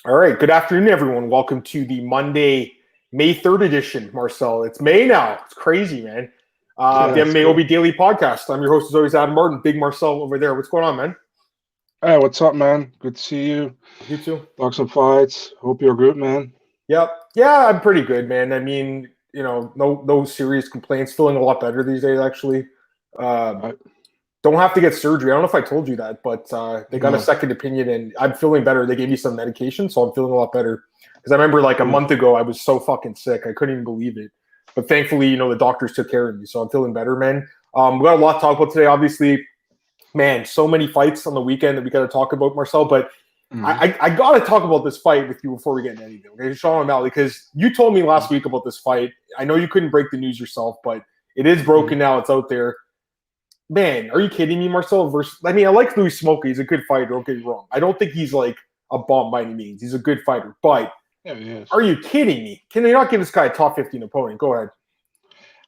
All right. Good afternoon, everyone. Welcome to the Monday, May 3rd edition, Marcel. It's May now. It's crazy, man. The MMAOB Daily Podcast. I'm your host, as always, Adam Martin. Big Marcel over there. What's going on, man? Hey, what's up, man? Good to see you. You too. Talk some fights. Hope you're good, man. Yep. Yeah, I'm pretty good, man. I mean, no serious complaints. Feeling a lot better these days, actually. Don't have to get surgery. I don't know if I told you that, but they got a second opinion, and I'm feeling better. They gave me some medication, so I'm feeling a lot better. Because I remember, like, a month ago, I was so fucking sick. I couldn't even believe it. But thankfully, the doctors took care of me, so I'm feeling better, man. We got a lot to talk about today, obviously. Man, so many fights on the weekend that we got to talk about, Marcel. But I got to talk about this fight with you before we get into anything. Okay, Sean O'Malley, because you told me last week about this fight. I know you couldn't break the news yourself, but it is broken now. It's out there. Man, are you kidding me, Marcel? I like Louis Smolka. He's a good fighter. Don't get me wrong. I don't think he's like a bomb by any means. He's a good fighter. But are you kidding me? Can they not give this guy a top 15 opponent? Go ahead.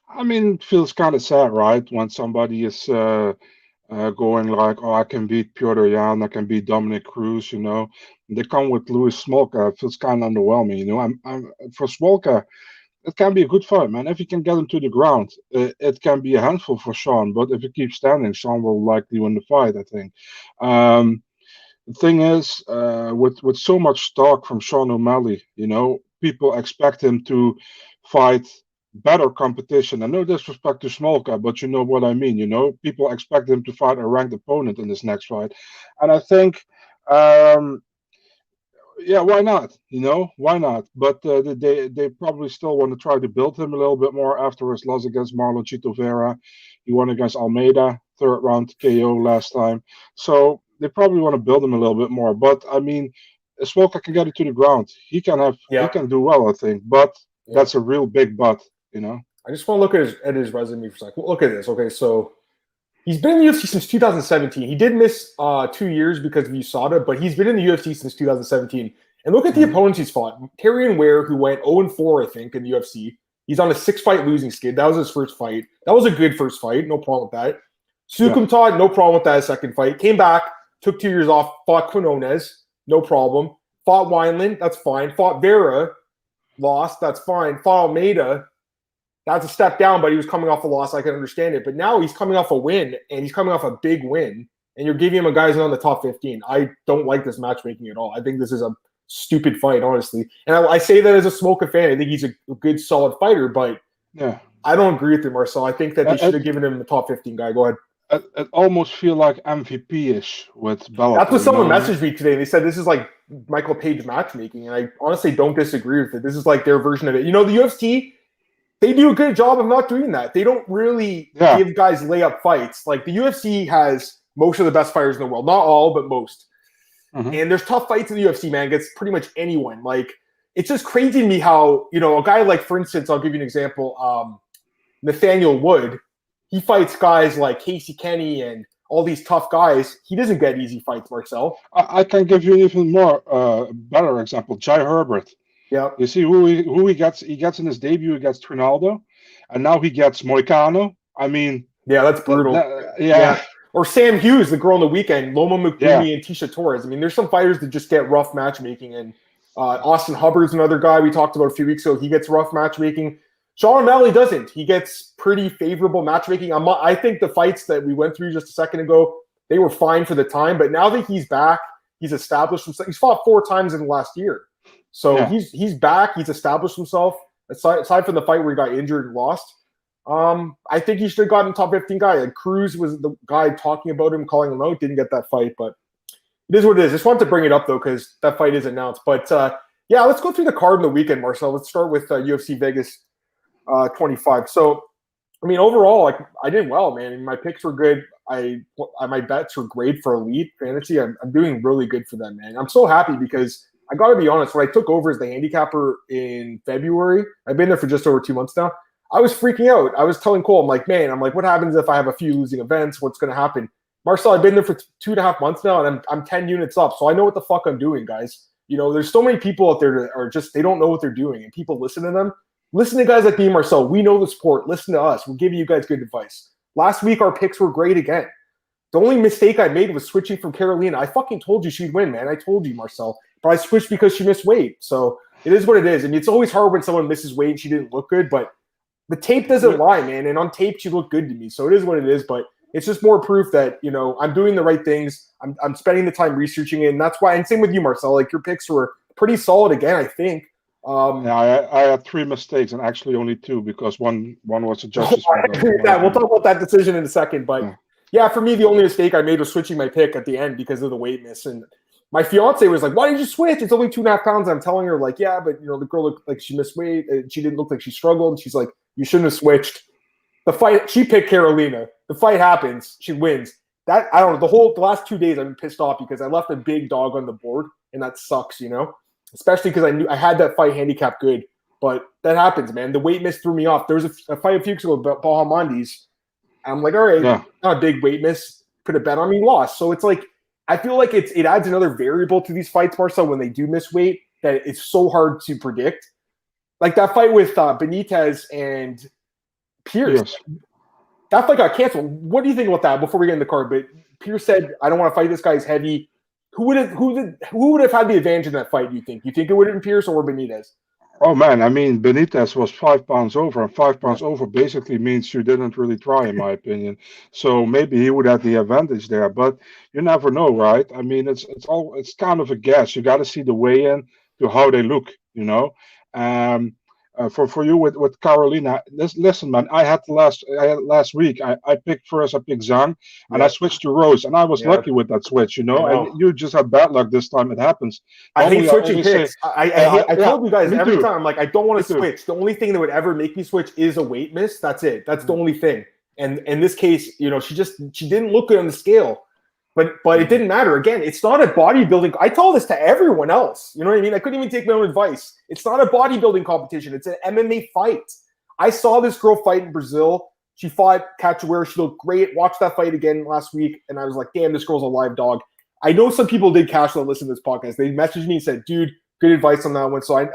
I mean, it feels kind of sad, right? When somebody is going like, oh, I can beat Piotr Jan, I can beat Dominick Reyes, They come with Louis Smolka. It feels kind of underwhelming, I'm for Smolka, it can be a good fight, man. If you can get him to the ground, it can be a handful for Sean. But if he keeps standing, Sean will likely win the fight, I think. The thing is, with so much talk from Sean O'Malley, people expect him to fight better competition. And no disrespect to Smolka, but you know what I mean. People expect him to fight a ranked opponent in this next fight. And I think... yeah, why not? Why not? But they probably still want to try to build him a little bit more after his loss against Marlon Chito Vera. He won against Almeida, third round KO last time. So they probably want to build him a little bit more. But I mean, Smolka can get it to the ground. He can do well, I think. But that's a real big but. I just want to look at his resume for a second. Look at this. Okay, so he's been in the UFC since 2017. He did miss 2 years because of USADA, but he's been in the UFC since 2017. And look at the opponents he's fought. Terrion Ware, who went 0-4, I think, in the UFC. He's on a 6-fight losing skid. That was his first fight. That was a good first fight. No problem with that. Sukumtad, no problem with that second fight. Came back, took 2 years off, fought Quinones, no problem. Fought Wineland, that's fine. Fought Vera, lost, that's fine. Fought Almeida, that's a step down, but he was coming off a loss. I can understand it. But now he's coming off a win, and he's coming off a big win, and you're giving him a guy who's on the top 15. I don't like this matchmaking at all. I think this is a stupid fight, honestly. And I say that as a Smolka fan. I think he's a good, solid fighter, but I don't agree with him, Marcel. I think that they should have given him the top 15 guy. Go ahead. It almost feel like MVP-ish with Bellator. That's what someone messaged me today. They said this is like Michael Page matchmaking, and I honestly don't disagree with it. This is like their version of it. The UFC, they do a good job of not doing that. They don't really give guys layup fights. Like, the UFC has most of the best fighters in the world. Not all, but most. And there's tough fights in the UFC, man. Against pretty much anyone. Like, it's just crazy to me how, a guy like, for instance, I'll give you an example. Nathaniel Wood, he fights guys like Casey Kenny and all these tough guys. He doesn't get easy fights, Marcel. I can give you an even more better example. Jai Herbert. Yeah, you see who he gets. He gets in his debut against Trinaldo, and now he gets Moicano. I mean, that's brutal. Or Sam Hughes, the girl on the weekend, Loma Mukumi and Tisha Torres. I mean, there's some fighters that just get rough matchmaking, and Austin Hubbard's another guy we talked about a few weeks ago. He gets rough matchmaking. Sean O'Malley doesn't. He gets pretty favorable matchmaking. I think the fights that we went through just a second ago, they were fine for the time, but now that he's back, he's established himself. He's fought 4 times in the last year. So he's back. He's established himself. Aside from the fight where he got injured and lost, I think he should have gotten top 15 guy. And Cruz was the guy talking about him, calling him out. Didn't get that fight, but it is what it is. Just wanted to bring it up, though, because that fight is announced. But, let's go through the card in the weekend, Marcel. Let's start with UFC Vegas 25. So, I mean, overall, I did well, man. And my picks were good. My bets were great for Elite Fantasy. I'm doing really good for them, man. I'm so happy because – I got to be honest, when I took over as the handicapper in February, I've been there for just over 2 months now, I was freaking out. I was telling Cole, what happens if I have a few losing events? What's going to happen? Marcel, I've been there for 2.5 months now, and I'm 10 units up, so I know what the fuck I'm doing, guys. There's so many people out there that are just, they don't know what they're doing, and people listen to them. Listen to guys like me and Marcel. We know the sport. Listen to us. We'll give you guys good advice. Last week, our picks were great again. The only mistake I made was switching from Carolina. I fucking told you she'd win, man. I told you, Marcel. but I switched because she missed weight. So it is what it is. I mean, it's always hard when someone misses weight and she didn't look good, but the tape doesn't lie, man. And on tape, she looked good to me. So it is what it is, but it's just more proof that, you know, I'm doing the right things. I'm spending the time researching it, and that's why. And same with you, Marcel. Like, your picks were pretty solid again, I think. I had 3 mistakes, and actually only 2 because one was a judge's. Yeah, we'll talk about that decision in a second. But yeah, for me, the only mistake I made was switching my pick at the end because of the weight miss. And my fiance was like, "Why did you switch? It's only 2.5 pounds." I'm telling her, like, "Yeah, but you know, the girl looked like she missed weight. She didn't look like she struggled." And she's like, "You shouldn't have switched." The fight, she picked Carolina. The fight happens, she wins. That, I don't know, the last 2 days I've been pissed off because I left a big dog on the board, and that sucks, you know? Especially because I knew I had that fight handicapped good. But that happens, man. The weight miss threw me off. There was a fight a few weeks ago about Bahamondes. I'm like, all right, not a big weight miss. Put a bet on me, lost. So it's like, I feel like it adds another variable to these fights, Marcel, when they do miss weight, that it's so hard to predict. Like that fight with Benitez and Pierce. Yes. That fight got canceled. What do you think about that before we get in the card? But Pierce said, I don't want to fight this guy. He's heavy. Who would have had the advantage in that fight, do you think? You think it would have been Pierce or Benitez? Oh, man. I mean, Benitez was 5 pounds over, and 5 pounds over basically means you didn't really try, in my opinion. So maybe he would have the advantage there, but you never know, right? I mean, it's kind of a guess. You got to see the weigh-in to how they look, you know? For you with Carolina, listen, man. I had last week. I picked Zhang, and I switched to Rose, and I was lucky with that switch. You know, and you just had bad luck this time. It happens. I hate switching picks. I told you guys every time. I'm like, I don't want to switch. The only thing that would ever make me switch is a weight miss. That's it. That's the only thing. And in this case, you know, she didn't look good on the scale. But it didn't matter. Again, it's not a bodybuilding. I tell this to everyone else. You know what I mean? I couldn't even take my own advice. It's not a bodybuilding competition. It's an MMA fight. I saw this girl fight in Brazil. She fought Cachoeira. She looked great. Watched that fight again last week, and I was like, damn, this girl's a live dog. I know some people did cash that listen to this podcast. They messaged me and said, dude, good advice on that one. So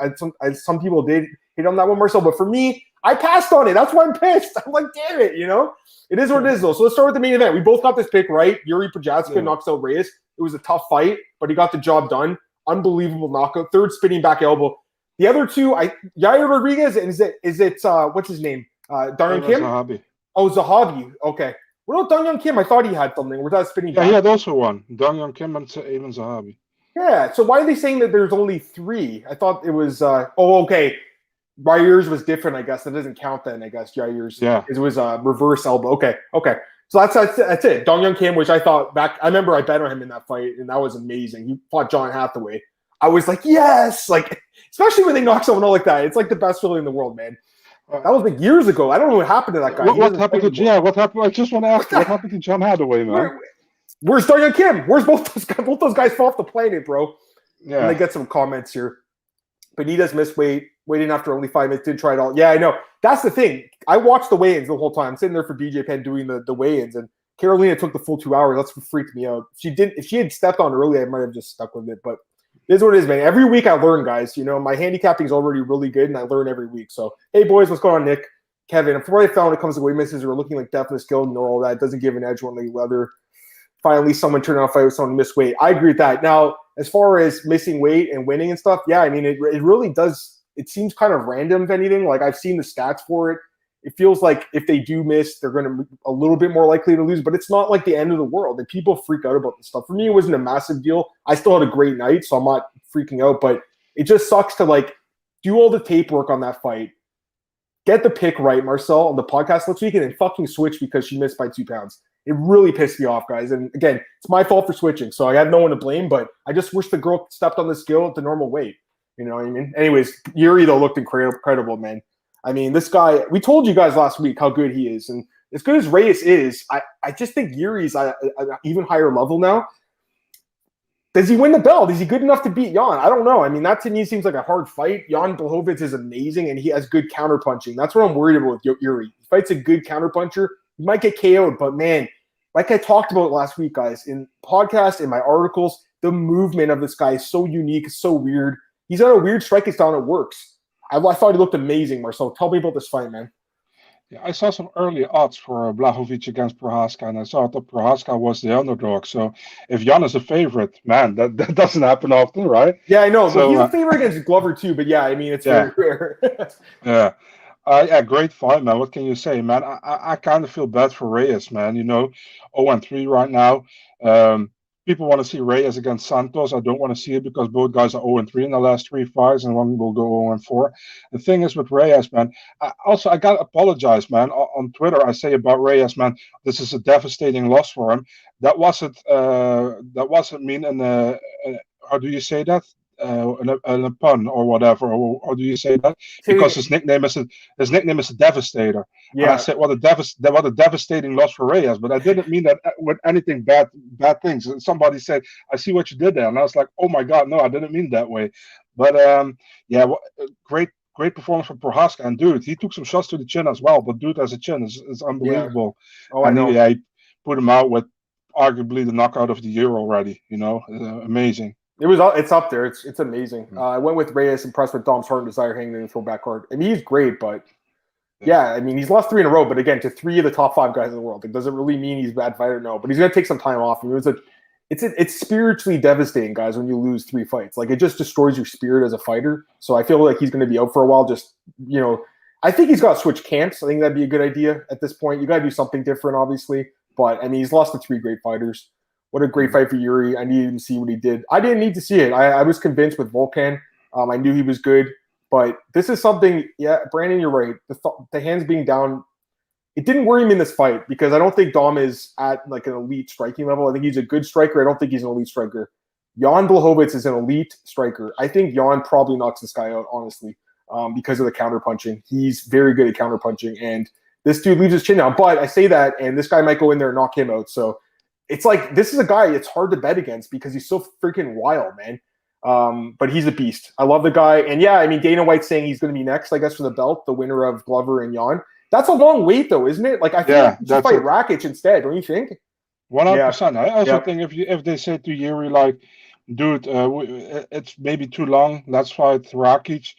some people did hit on that one, Marcel. But for me, I passed on it. That's why I'm pissed. I'm like, damn it, you know? It is what it is, though. So let's start with the main event. We both got this pick right. Jiri Prochazka knocks out Reyes. It was a tough fight, but he got the job done. Unbelievable knockout. Third spinning back elbow. The other two, Yair Rodriguez, and is it what's his name? Dong Hyun Kim? Zahabi. Oh, Zahabi. Okay. What about Dong Hyun Kim? I thought he had something. Was that spinning back? Yeah, he had also one. Dong Hyun Kim and even Zahabi. Yeah. So why are they saying that there's only 3? I thought it was okay. Yair's was different, I guess. That doesn't count then, I guess. Yair's. Yeah. It was a reverse elbow. Okay. So that's it. Dong Hyun Kim, which I thought back, I remember I bet on him in that fight, and that was amazing. He fought John Hathaway. I was like, yes! Like, especially when they knock someone out like that. It's like the best feeling in the world, man. That was like years ago. I don't know what happened to that guy. What happened to What happened? I just want to ask, what happened to John Hathaway, man? Where's Dong Hyun Kim? Where's both those guys? Both those guys fall off the planet, bro. Yeah. And they get some comments here. Benitez missed weight, waiting after only 5 minutes, didn't try it all. Yeah, I know. That's the thing. I watched the weigh-ins the whole time. I'm sitting there for BJ Penn doing the weigh-ins, and Carolina took the full 2 hours. That's what freaked me out. If she had stepped on early, I might have just stuck with it. But it is what it is, man. Every week I learn, guys. You know, my handicapping is already really good, and I learn every week. So, hey, boys, what's going on, Nick? Kevin, from what I found when it comes to weight misses, we're looking like deafness, skill, and all that. It doesn't give an edge one whether finally someone turned out a fight with someone who missed weight. I agree with that. Now, as far as missing weight and winning and stuff, yeah, I mean, it really does. It seems kind of random, if anything. Like, I've seen the stats for it. It feels like if they do miss, they're going to be a little bit more likely to lose, but it's not like the end of the world. And people freak out about this stuff. For me, it wasn't a massive deal. I still had a great night, so I'm not freaking out, but it just sucks to, like, do all the tape work on that fight, get the pick right, Marcel, on the podcast last week, and then fucking switch because she missed by 2 pounds. It really pissed me off, guys. And again, it's my fault for switching, so I had no one to blame, but I just wish the girl stepped on the scale at the normal weight. You know what I mean? Anyways, Jiri, though, looked incredible, man. I mean, this guy, we told you guys last week how good he is. And as good as Reyes is, I just think Yuri's at an even higher level now. Does he win the belt? Is he good enough to beat Jan? I don't know. I mean, that to me seems like a hard fight. Jan Blachowicz is amazing, and he has good counterpunching. That's what I'm worried about with Jiri. He fights a good counterpuncher. He might get KO'd, but man, like I talked about last week, guys, in podcasts, in my articles, the movement of this guy is so unique, so weird. He's got a weird striking style and it works. I thought he looked amazing, Marcel. Tell me about this fight, man. Yeah, I saw some early odds for Blachowicz against Prochazka, and I saw that Prochazka was the underdog. So if Jan is a favorite, man, that doesn't happen often, right? Yeah, I know. But So he's a favorite against Glover too. But yeah, I mean, it's yeah, very rare. yeah. Yeah, great fight, man. What can you say, man? I kind of feel bad for Reyes, man. 0-3 right now. People want to see Reyes against Santos. I don't want to see it because both guys are 0-3 in the last 3 fights, and one will go 0-4. The thing is with Reyes, man. I got to apologize, man. On Twitter, I say about Reyes, man, this is a devastating loss for him. That wasn't. That wasn't mean in a. How do you say that? In a pun or whatever, or do you say that? Because his nickname is a Devastator. Yeah. And I said, what a devastating loss for Reyes. But I didn't mean that with anything bad things. And somebody said, I see what you did there, and I was like, oh my god, no, I didn't mean that way. But yeah, great performance from Prochazka, and dude, he took some shots to the chin as well. But dude, as a chin is unbelievable. Yeah. Oh, I know. He put him out with arguably the knockout of the year already. Amazing. It's up there. It's amazing. I went with Reyes, impressed with Dom's heart and desire hanging in the throwback card. I mean, he's great, but yeah, I mean, he's lost 3 in a row. But again, to 3 of the top 5 guys in the world, it doesn't really mean he's a bad fighter. No, but he's gonna take some time off. I mean, it's spiritually devastating, guys, when you lose 3 fights. Like, it just destroys your spirit as a fighter. So I feel like he's going to be out for a while. Just I think he's got to switch camps. I think that'd be a good idea at this point. You got to do something different, obviously. But I mean, he's lost to 3 great fighters. What a great fight for Jiri. I needed to see what he did. I didn't need to see it. I was convinced with Volkan. I knew he was good. But this is something, yeah, Brandon, you're right. The hands being down, it didn't worry me in this fight because I don't think Dom is at like an elite striking level. I think he's a good striker. I don't think he's an elite striker. Jan Blachowicz is an elite striker. I think Jan probably knocks this guy out, honestly, because of the counterpunching. He's very good at counterpunching. And this dude leaves his chin down. But I say that, and this guy might go in there and knock him out. So it's like, this is a guy it's hard to bet against because he's so freaking wild, man. But he's a beast. I love the guy. And yeah, I mean, Dana White's saying he's going to be next, I guess, for the belt, the winner of Glover and Jan. That's a long wait, though, isn't it? Like, I feel like you should fight Rakic instead, don't you think? 100%. I also think if they say to Jiri, like, dude, it's maybe too long, let's fight Rakic,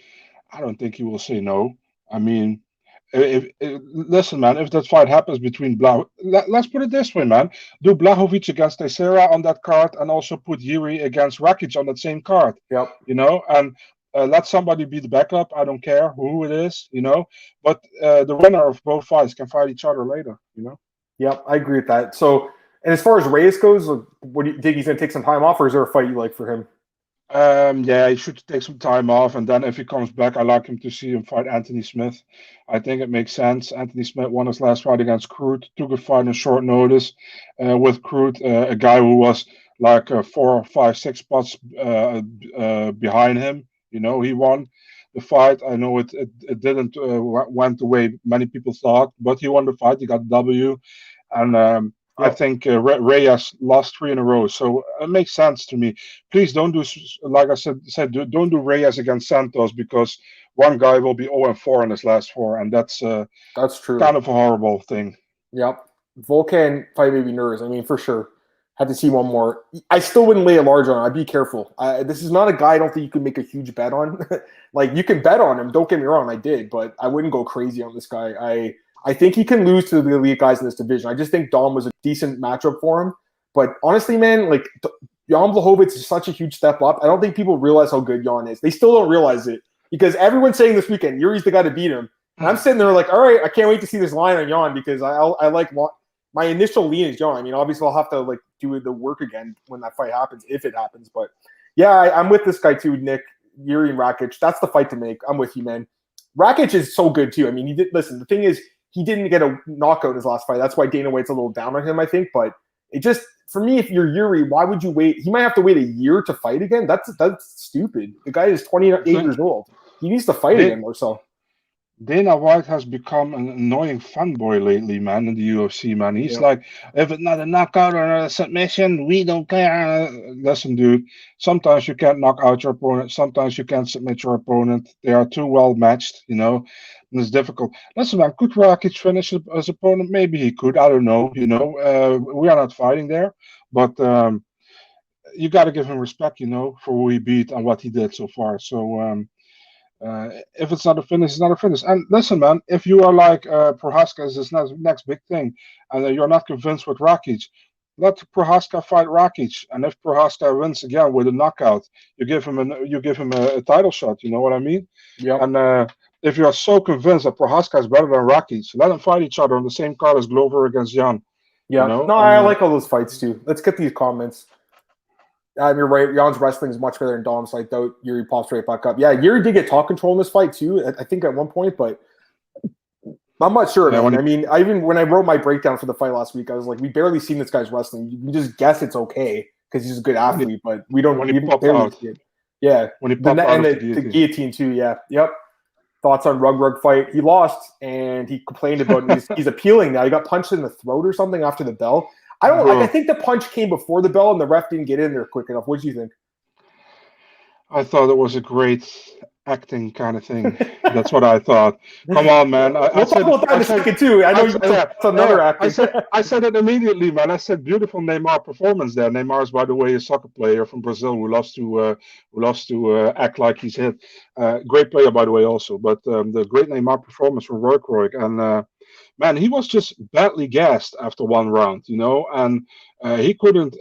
I don't think he will say no. I mean, listen, man, if that fight happens between let's put it this way, man. Do Blachowicz against Teixeira on that card and also put Jiri against Rakic on that same card. Yep. And let somebody be the backup. I don't care who it is, But the winner of both fights can fight each other later, Yep, I agree with that. So, and as far as Reyes goes, what do you think, he's going to take some time off, or is there a fight you like for him? Yeah, he should take some time off, and then if he comes back, I like him to see him fight Anthony Smith. I think it makes sense. Anthony Smith won his last fight against Crute, took a fight on short notice with Crute, a guy who was like 4, 5, 6 spots behind him. He won the fight. I know it didn't went the way many people thought, but he won the fight. He got the W, and I think Reyes lost 3 in a row, so it makes sense to me. Please don't do, like I said, don't do Reyes against Santos, because one guy will be 0-4 in his last 4, and that's true. Kind of a horrible thing. Yep, Volkan fight made me nervous. I mean, for sure. Had to see one more. I still wouldn't lay a large on him. I'd be careful. This is not a guy I don't think you can make a huge bet on. Like, you can bet on him. Don't get me wrong, I did, but I wouldn't go crazy on this guy. I think he can lose to the elite guys in this division. I just think Dom was a decent matchup for him. But honestly, man, like, Jan Blachowicz is such a huge step up. I don't think people realize how good Jan is. They still don't realize it because everyone's saying this weekend, Yuri's the guy to beat him. And I'm sitting there like, all right, I can't wait to see this line on Jan because I like my initial lean is Jan. I mean, obviously I'll have to like do the work again when that fight happens, if it happens. But yeah, I'm with this guy too, Nick. Jiri and Rakic. That's the fight to make. I'm with you, man. Rakic is so good too. I mean, listen, the thing is, he didn't get a knockout in his last fight. That's why Dana White's a little down on him, I think. But it just, for me, if you're Jiri, why would you wait? He might have to wait a year to fight again. That's stupid. The guy is 28 years old. He needs to fight again or so. Dana White has become an annoying fanboy lately, man, in the UFC, man. He's like, if it's not a knockout or a submission, we don't care. Listen, dude, sometimes you can't knock out your opponent. Sometimes you can't submit your opponent. They are too well matched, and it's difficult. Listen, man, could Rakic finish his opponent? Maybe he could. I don't know, we are not fighting there. But you got to give him respect, for who he beat and what he did so far. So, If it's not a finish, it's not a finish. And listen, man, if you are like Prochazka is this next big thing, and you're not convinced with Rakic, let Prochazka fight Rakic. And if Prochazka wins again with a knockout, you give him a title shot. You know what I mean? Yeah. And if you're so convinced that Prochazka is better than Rakic, let them fight each other on the same card as Glover against Jan. Yeah. You know? No, I like all those fights too. Let's get these comments. You're right. Jan's wrestling is much better than Dom's. So I doubt Jiri pops right back up. Yeah, Jiri did get top control in this fight too, I think at one point, but I'm not sure. Yeah, I mean, when I wrote my breakdown for the fight last week, I was like, we barely seen this guy's wrestling. You can just guess it's okay because he's a good athlete, but we don't. When he popped out. Yeah. When he popped out and the guillotine too. Yeah. Yep. Thoughts on Rug fight? He lost, and he complained about he's appealing now. He got punched in the throat or something after the bell. I think the punch came before the bell, and the ref didn't get in there quick enough. What do you think? I thought it was a great acting kind of thing. That's what I thought. Come on, man. We'll talk about that in a second too. I know that's another acting. I said it immediately, man. I said beautiful Neymar performance there. Neymar is, by the way, a soccer player from Brazil who loves to act like he's hit. Great player, by the way, also. But the great Neymar performance from Roykroik, and man, he was just badly gassed after one round, you know, and he couldn't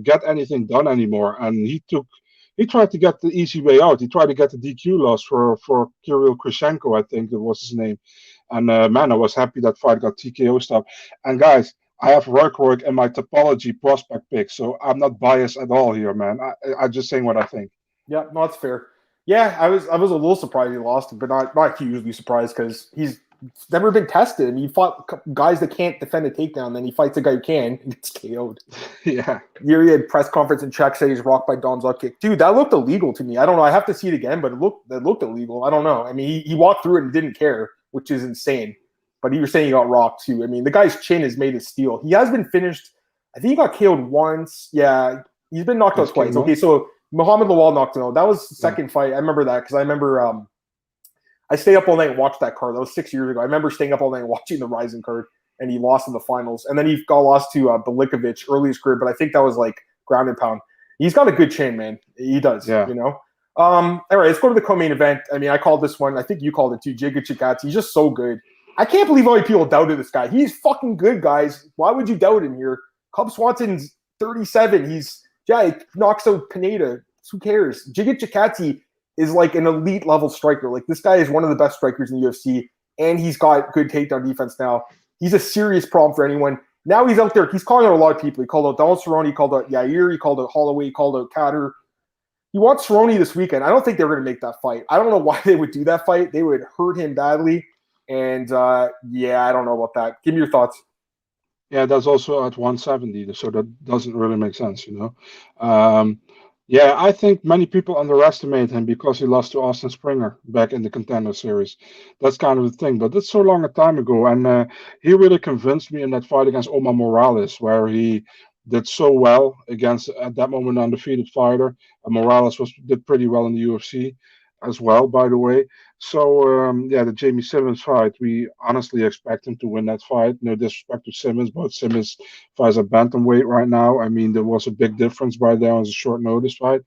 get anything done anymore, and he tried to get the easy way out. He tried to get the DQ loss for Kirill Krishenko, I think it was his name. And man, I was happy that fight got TKO stuff. And guys, I have Roykroik in my topology prospect pick, so I'm not biased at all here, man. I'm just saying what I think. Yeah, no, that's fair. Yeah, I was a little surprised he lost, but not hugely surprised because he's never been tested. I mean, he fought guys that can't defend a takedown, then he fights a guy who can and gets KO'd. Yeah. Yuri had press conference in Czech said he's rocked by Dom's up kick. Dude, that looked illegal to me. I don't know. I have to see it again, but it looked illegal. I don't know. I mean, he walked through it and didn't care, which is insane. But you're saying he got rocked too. I mean, the guy's chin is made of steel. He has been finished. I think he got KO'd once. Yeah, he's been knocked out twice. Okay, so Muhammad Lawal knocked him out. That was the second fight. I remember that because I remember I stayed up all night and watched that card. That was 6 years ago. I remember staying up all night and watching the Rising card, and he lost in the finals. And then he got lost to Belikovic early in his career, but I think that was like ground and pound. He's got a good chin, man. He does, you know. All right, let's go to the co-main event. I mean, I called this one. I think you called it too. Giga Chikadze. He's just so good. I can't believe how many people doubted this guy. He's fucking good, guys. Why would you doubt him here? Cub Swanson's 37. He knocks out Pinheiro. Who cares? Giga Chikadze is like an elite level striker. Like, this guy is one of the best strikers in the UFC, and he's got good takedown defense now. He's a serious problem for anyone. Now he's out there. He's calling out a lot of people. He called out Donald Cerrone. He called out Yair. He called out Holloway. He called out Katter. He wants Cerrone this weekend. I don't think they were going to make that fight. I don't know why they would do that fight. They would hurt him badly. And, I don't know about that. Give me your thoughts. Yeah, that's also at 170, so that doesn't really make sense, you know. Yeah, I think many people underestimate him because he lost to Austin Springer back in the Contender Series. That's kind of the thing, but that's so long a time ago. And he really convinced me in that fight against Omar Morales, where he did so well against, at that moment, an undefeated fighter. And Morales did pretty well in the UFC as well, by the way. So, the Jamie Simmons fight, we honestly expect him to win that fight. No disrespect to Simmons, but Simmons fights at bantamweight right now. I mean, there was a big difference by there. It was a short notice fight.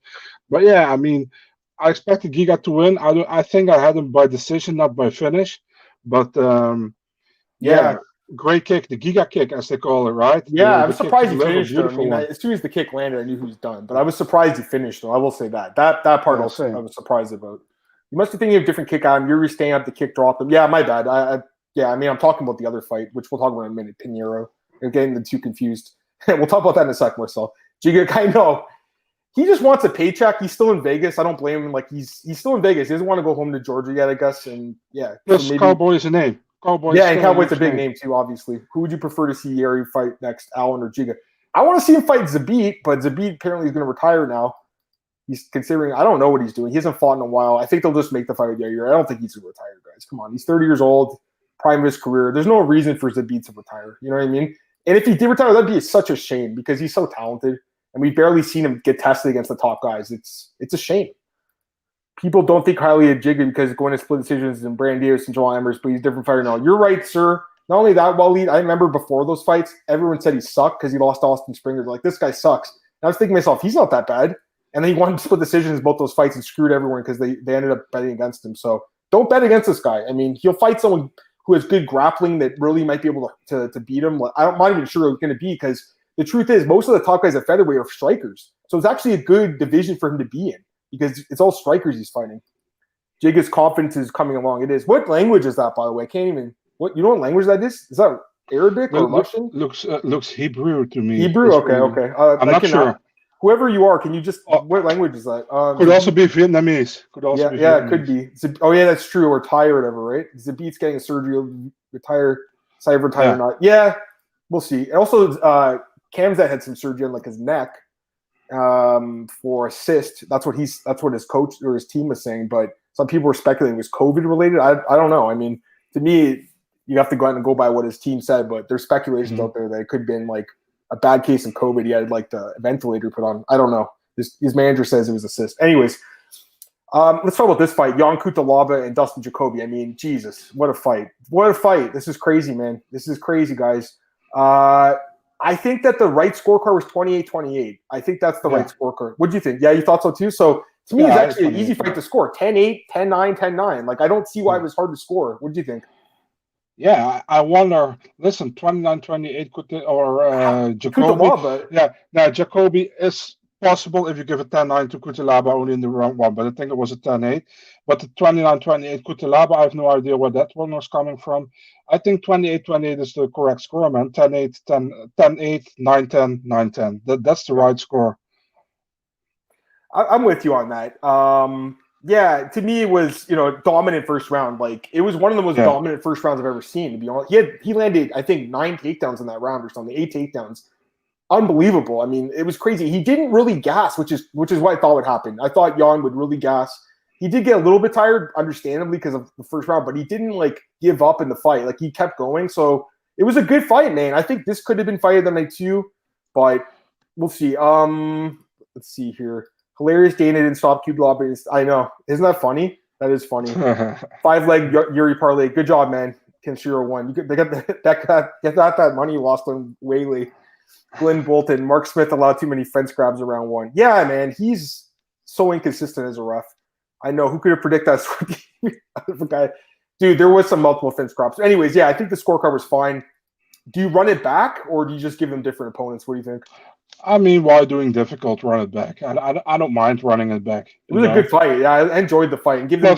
But yeah, I mean, I expected Giga to win. I think I had him by decision, not by finish. But great kick, the Giga kick, as they call it, right? Yeah, I was surprised he finished. I mean, as soon as the kick landed, I knew he was done. But I was surprised he finished, though. I will say that. That part I was surprised about. You must be thinking of different kick on. You're staying up, the kick dropped him. Yeah, my bad. I mean, I'm talking about the other fight, which we'll talk about in a minute, Pinheiro. I'm getting the two confused. We'll talk about that in a sec, Marcel. Giga, I know. He just wants a paycheck. He's still in Vegas. I don't blame him. Like, he's still in Vegas. He doesn't want to go home to Georgia yet, I guess. And, yeah. Plus, so Cowboy is a name. And Cowboy's a big name, too, obviously. Who would you prefer to see Yeri fight next, Allen or Giga? I want to see him fight Zabit, but Zabit apparently is going to retire now. He's considering, I don't know what he's doing. He hasn't fought in a while. I think they'll just make the fight with Yair. I don't think he's going to retire, guys. Come on. He's 30 years old, prime of his career. There's no reason for Zabit to retire. You know what I mean? And if he did retire, that'd be such a shame because he's so talented. And we've barely seen him get tested against the top guys. It's a shame. People don't think highly of Giga because going to split decisions and Brand Davis and Joel Amherst, but he's a different fighter now. You're right, sir. Not only that, Waleed, I remember before those fights, everyone said he sucked because he lost to Austin Springer. They're like, this guy sucks. And I was thinking to myself, he's not that bad. And then he wanted to split decisions both those fights and screwed everyone because they ended up betting against him. So don't bet against this guy. I mean, he'll fight someone who has good grappling that really might be able to beat him. I'm not even sure who's going to be, because the truth is most of the top guys at featherweight are strikers. So it's actually a good division for him to be in, because it's all strikers he's fighting. Jiga's confidence is coming along. It is. What language is that, by the way? I can't even. You know what language that is? Is that Arabic or Russian? Looks Hebrew to me. Hebrew? Okay. I'm not sure. Whoever you are, can you just what language is that? Could also be Vietnamese. It could be. Oh yeah, that's true. Or Thai or whatever, right? Zabit's getting a surgery, retire, not. Yeah, we'll see. And also, Khamzat had some surgery on his neck for a cyst. That's what his coach or his team was saying. But some people were speculating it was COVID related. I don't know. I mean, to me, you have to go out and go by what his team said. But there's speculations out there that it could have been a bad case of COVID. He had the ventilator put on. I don't know. His manager says it was a cyst. Anyways, let's talk about this fight. Jan Cutelaba and Dustin Jacoby. I mean, Jesus, what a fight. What a fight. This is crazy, man. This is crazy, guys. I think that the right scorecard was 28-28. I think that's the right scorecard. What do you think? Yeah, you thought so too? So to me, it's actually an easy fight to score. 10-8, 10-9, 10-9. I don't see why it was hard to score. What do you think? Yeah, I wonder. Listen, 29-28 or Jacoby. Jacoby is possible if you give a 10-9 to Cutelaba only in the round one, but I think it was a 10-8. But the 29-28 Cutelaba, I have no idea where that one was coming from. I think 28-28 is the correct score, man. 10-8, 10-8, 9-10, 9-10. That's the right score. I'm with you on that. Yeah, to me it was, dominant first round. It was one of the most dominant first rounds I've ever seen, to be honest. He landed, I think, 9 takedowns in that round or something, 8 takedowns. Unbelievable. I mean, it was crazy. He didn't really gas, which is what I thought would happen. I thought Jan would really gas. He did get a little bit tired, understandably, because of the first round, but he didn't give up in the fight. He kept going. So it was a good fight, man. I think this could have been fight of the night too, but we'll see. Let's see here. Hilarious Dana didn't stop Cutelaba. I know. Isn't that funny? That is funny. 5-leg Jiri parlay. Good job, man. Kenshiro won. They got that money you lost on Whaley. Glenn Bolton. Mark Smith allowed too many fence grabs around one. Yeah, man. He's so inconsistent as a ref. I know. Who could have predicted that guy? Dude, there was some multiple fence grabs. Anyways, yeah, I think the scorecard was fine. Do you run it back, or do you just give them different opponents? What do you think? I mean, while doing difficult, run it back. I don't mind running it back. It was a good fight. Yeah, I enjoyed the fight. And give them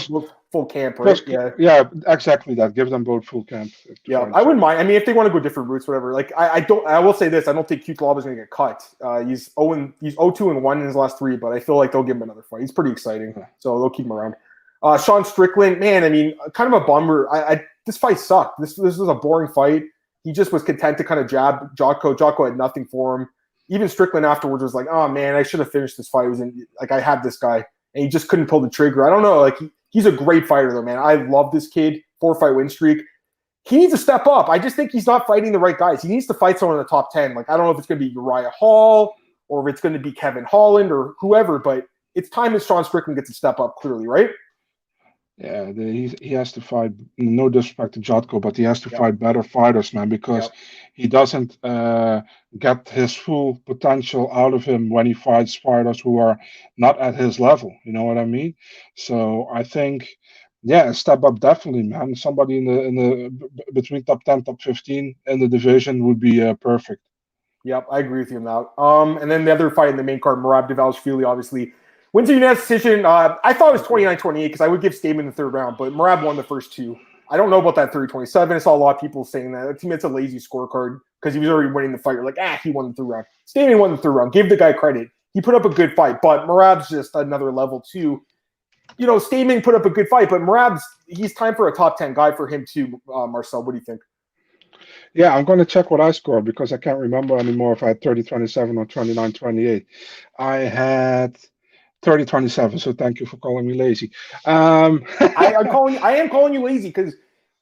full camp, right? Yeah, exactly that. Give them both full camp. Yeah, I wouldn't mind. I mean, if they want to go different routes, whatever. I will say this. I don't think Cutelaba is going to get cut. He's 0-2-1 in his last 3, but I feel like they'll give him another fight. He's pretty exciting, so they'll keep him around. Sean Strickland, man, I mean, kind of a bummer. This fight sucked. This was a boring fight. He just was content to kind of jab Jocko. Jocko had nothing for him. Even Strickland afterwards was like, "Oh man, I should have finished this fight." It was I had this guy, and he just couldn't pull the trigger. I don't know. He's a great fighter though, man. I love this kid. 4-fight win streak. He needs to step up. I just think he's not fighting the right guys. He needs to fight someone in the top 10. I don't know if it's going to be Uriah Hall or if it's going to be Kevin Holland or whoever, but it's time that Sean Strickland gets to step up clearly, right? Yeah, he has to fight. No disrespect to Jotko, but he has to fight better fighters, man, because he doesn't get his full potential out of him when he fights fighters who are not at his level. You know what I mean? So I think, a step up definitely, man. Somebody in the between top 10, top 15 in the division would be perfect. Yep, I agree with you on that. And then the other fight in the main card, Merab Dvalishvili, obviously wins a unanimous decision. I thought it was 29-28 because I would give Stamen the third round, but Merab won the first 2. I don't know about that 30-27. I saw a lot of people saying that. To me, it's a lazy scorecard because he was already winning the fight. You're like, he won the third round. Stamen won the third round. Give the guy credit. He put up a good fight, but Merab's just another level too. Stamen put up a good fight, but he's time for a top 10 guy for him too, Marcel. What do you think? Yeah, I'm going to check what I scored because I can't remember anymore if I had 30-27 or 29-28. I had 30-27, so thank you for calling me lazy. I am calling you lazy because,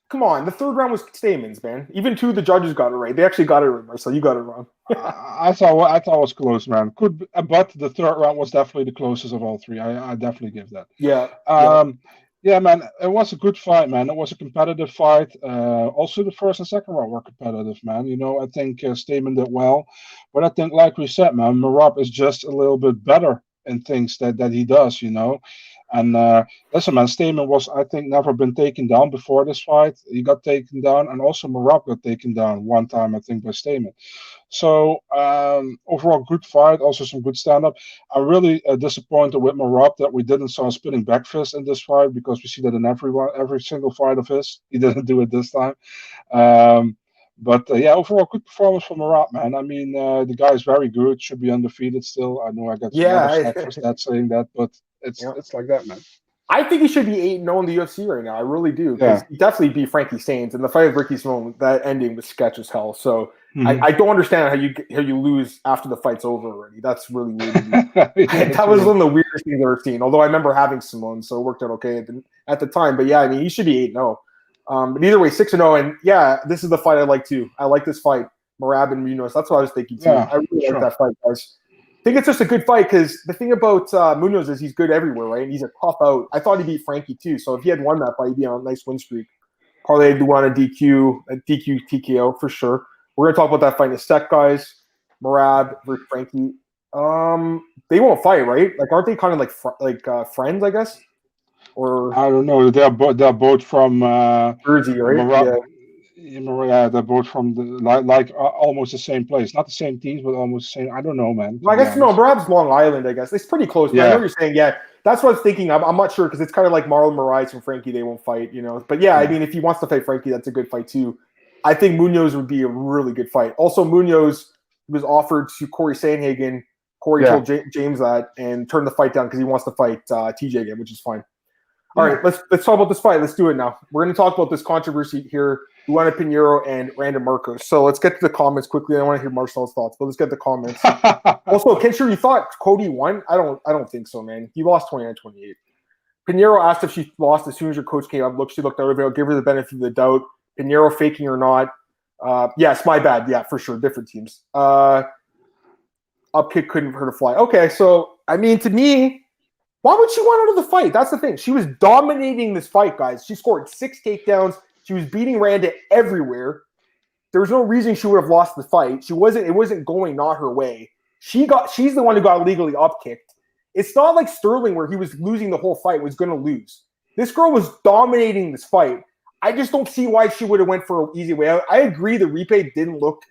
come on, the third round was Stamen's, man. Even 2 of the judges got it right. They actually got it right, Marcel. You got it wrong. I thought it was close, man. But the third round was definitely the closest of all 3. I definitely give that. Yeah, man, it was a good fight, man. It was a competitive fight. Also, the first and second round were competitive, man. I think Stamen did well. But I think, like we said, man, Merab is just a little bit better in things that he does, you know. And listen, man, Stamen was, I think, never been taken down before this fight. He got taken down, and also Marab got taken down one time, I think, by Stamen. So overall, good fight. Also some good stand-up. I'm really disappointed with Marab that we didn't saw a spinning back fist in this fight, because we see that in every single fight of his. He didn't do it this time. But yeah, overall, good performance from Marab, man. I mean, the guy is very good. Should be undefeated still. I know I got some other slack for that saying that, but it's like that, man. I think he should be 8-0 in the UFC right now. I really do. Because he definitely beat Frankie Sainz, and the fight with Ricky Simone, that ending was sketch as hell. So I don't understand how you lose after the fight's over already. That's really weird. That was one of the weirdest things I've ever seen. Although I remember having Simone, so it worked out okay at the time. But yeah, I mean, he should be 8-0. But either way, 6-0. And yeah, this is the fight I like too. I like this fight, Marab and Munoz. That's what I was thinking too. I really like that fight, guys. I think it's just a good fight, because the thing about Munoz is he's good everywhere, right? And he's a tough out. I thought he beat Frankie too. So if he had won that fight, he'd be on a nice win streak. Parlay Luana DQ, TKO for sure. We're going to talk about that fight in a sec, guys. Marab versus Frankie. They won't fight, right? Like, aren't they kind of like friends, I guess? Or I don't know. They're both from Jersey, right? Marab. Yeah, they're both from almost the same place. Not the same teams, but almost the same. I don't know, man. Well, I guess no. Marab's Long Island, I guess. It's pretty close. But I know what you're saying. Yeah, that's what I was thinking. I'm not sure, because it's kind of like Marlon Moraes and Frankie. They won't fight, you know. But yeah, I mean, if he wants to fight Frankie, that's a good fight too. I think Munoz would be a really good fight. Also, Munoz was offered to Corey Sandhagen. Corey told James that and turned the fight down because he wants to fight TJ again, which is fine. All right, let's talk about this fight. Let's do it now. We're going to talk about this controversy here. Luana Pinheiro and Randa Markos. So let's get to the comments quickly. I want to hear Marcel's thoughts, but let's get the comments. Also, Kensher, you thought Cody won? I don't think so, man. He lost 29-28. Pinheiro asked if she lost as soon as her coach came up. She looked over. I'll give her the benefit of the doubt. Pinheiro faking or not. Yes, my bad. Yeah, for sure. Different teams. Up kick couldn't hurt a fly. Okay, so, I mean, to me, why would she want out of the fight? That's the thing. She was dominating this fight, guys. She scored 6 takedowns. She was beating Randa everywhere. There was no reason she would have lost the fight. It wasn't going not her way. She's the one who got illegally up kicked. It's not like Sterling, where he was losing the whole fight, was going to lose. This girl was dominating this fight. I just don't see why she would have went for an easy way out. I agree the replay didn't look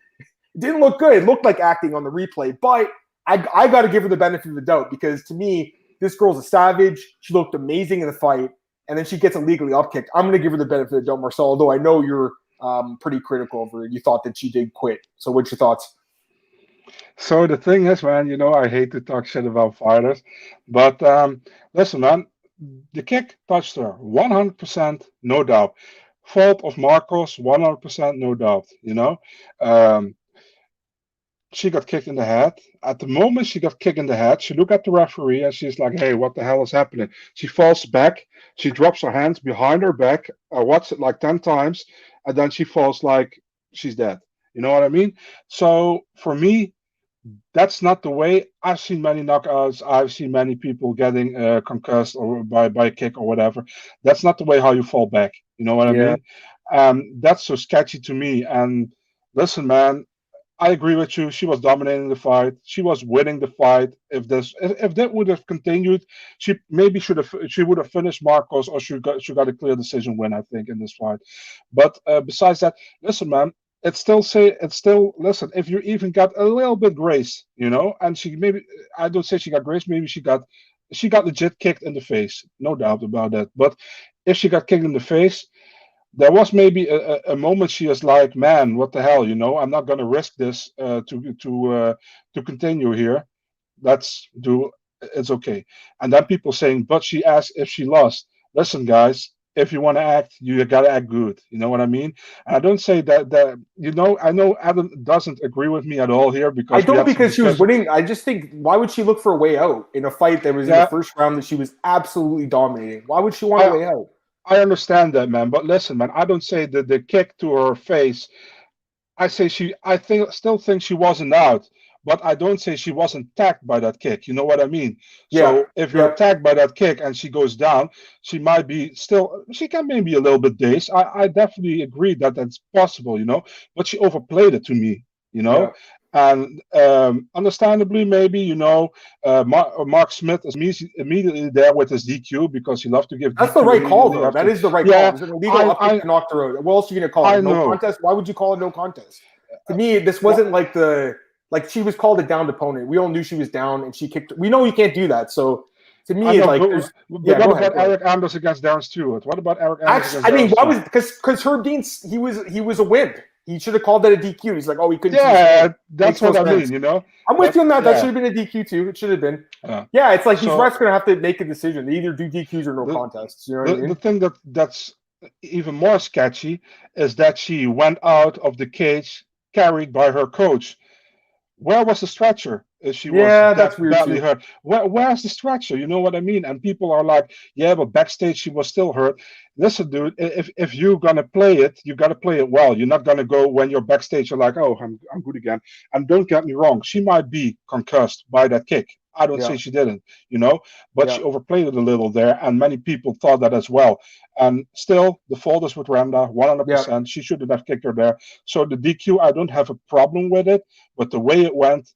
good. It looked like acting on the replay, but I got to give her the benefit of the doubt, because to me, this girl's a savage. She looked amazing in the fight. And then she gets illegally upkicked. I'm going to give her the benefit of the doubt, Marcel, although I know you're pretty critical of her. You thought that she did quit. So what's your thoughts? So the thing is, man, you know, I hate to talk shit about fighters. But listen, man, the kick touched her. 100%, no doubt. Fault of Markos, 100%, no doubt, you know. She got kicked in the head. At the moment she got kicked in the head, she looked at the referee and she's like, hey, what the hell is happening? She falls back. She drops her hands behind her back. I watched it like 10 times. And then she falls like she's dead. You know what I mean? So for me, that's not the way. I've seen many knockouts. I've seen many people getting concussed or by a kick or whatever. That's not the way how you fall back. You know what I mean? That's so sketchy to me. And listen, man, I agree with you. She was dominating the fight. She was winning the fight. If that would have continued, she would have finished Markos, or she got a clear decision win, I think, in this fight. But besides that, listen, man, listen. If you even got a little bit grace, you know, and I don't say she got grace. Maybe she got legit kicked in the face, no doubt about that. But if she got kicked in the face, there was maybe a moment she was like, man, what the hell, you know, I'm not going to risk this to continue here. It's okay. And then people saying, but she asked if she lost. Listen, guys, if you want to act, you got to act good. You know what I mean? And I don't say that, you know, I know Adam doesn't agree with me at all here. Because I don't, because she was winning. I just think, why would she look for a way out in a fight that was in the first round that she was absolutely dominating? Why would she want a way out? I understand that, man. But listen, man, I don't say that the kick to her face. I say still think she wasn't out, but I don't say she wasn't tagged by that kick. You know what I mean? So if you're tagged by that kick and she goes down, she can maybe a little bit dazed. I definitely agree that that's possible, you know, but she overplayed it to me, you know. And understandably, maybe, Mark Smith is immediately there with his DQ because he loves to give That's DQ the right call, though. after. That is the right Yeah, call. It's an illegal upkick to knock her out. What else are you going to call it? No contest? Why would you call it no contest? To me, this wasn't like she was called a downed opponent. We all knew she was down and she kicked. We know you can't do that. So to me, what about Eric Anders against Darren Stewart? What about Eric Anders against Darren Stewart? Why was because Herb Dean, he was a wimp. He should have called that a DQ. He's like, oh, he couldn't. Yeah, that's what I mean. I'm with you on that. That should have been a DQ too. It should have been. Yeah, it's like these refs are gonna have to make a decision. They either do DQs or no contests. You know what I mean? The thing that's even more sketchy is that she went out of the cage carried by her coach. Where was the stretcher? She was that's weird badly hurt. Where's the stretcher? You know what I mean? And people are like, yeah, but backstage she was still hurt. Listen, dude, if you're gonna play it, you gotta play it well. You're not gonna go when you're backstage. You're like, oh, I'm good again. And don't get me wrong, she might be concussed by that kick. I don't say she didn't, but she overplayed it a little there, and many people thought that as well. And still, the fault is with Randa, 100%. She shouldn't have kicked her there. So the DQ, I don't have a problem with it, but the way it went,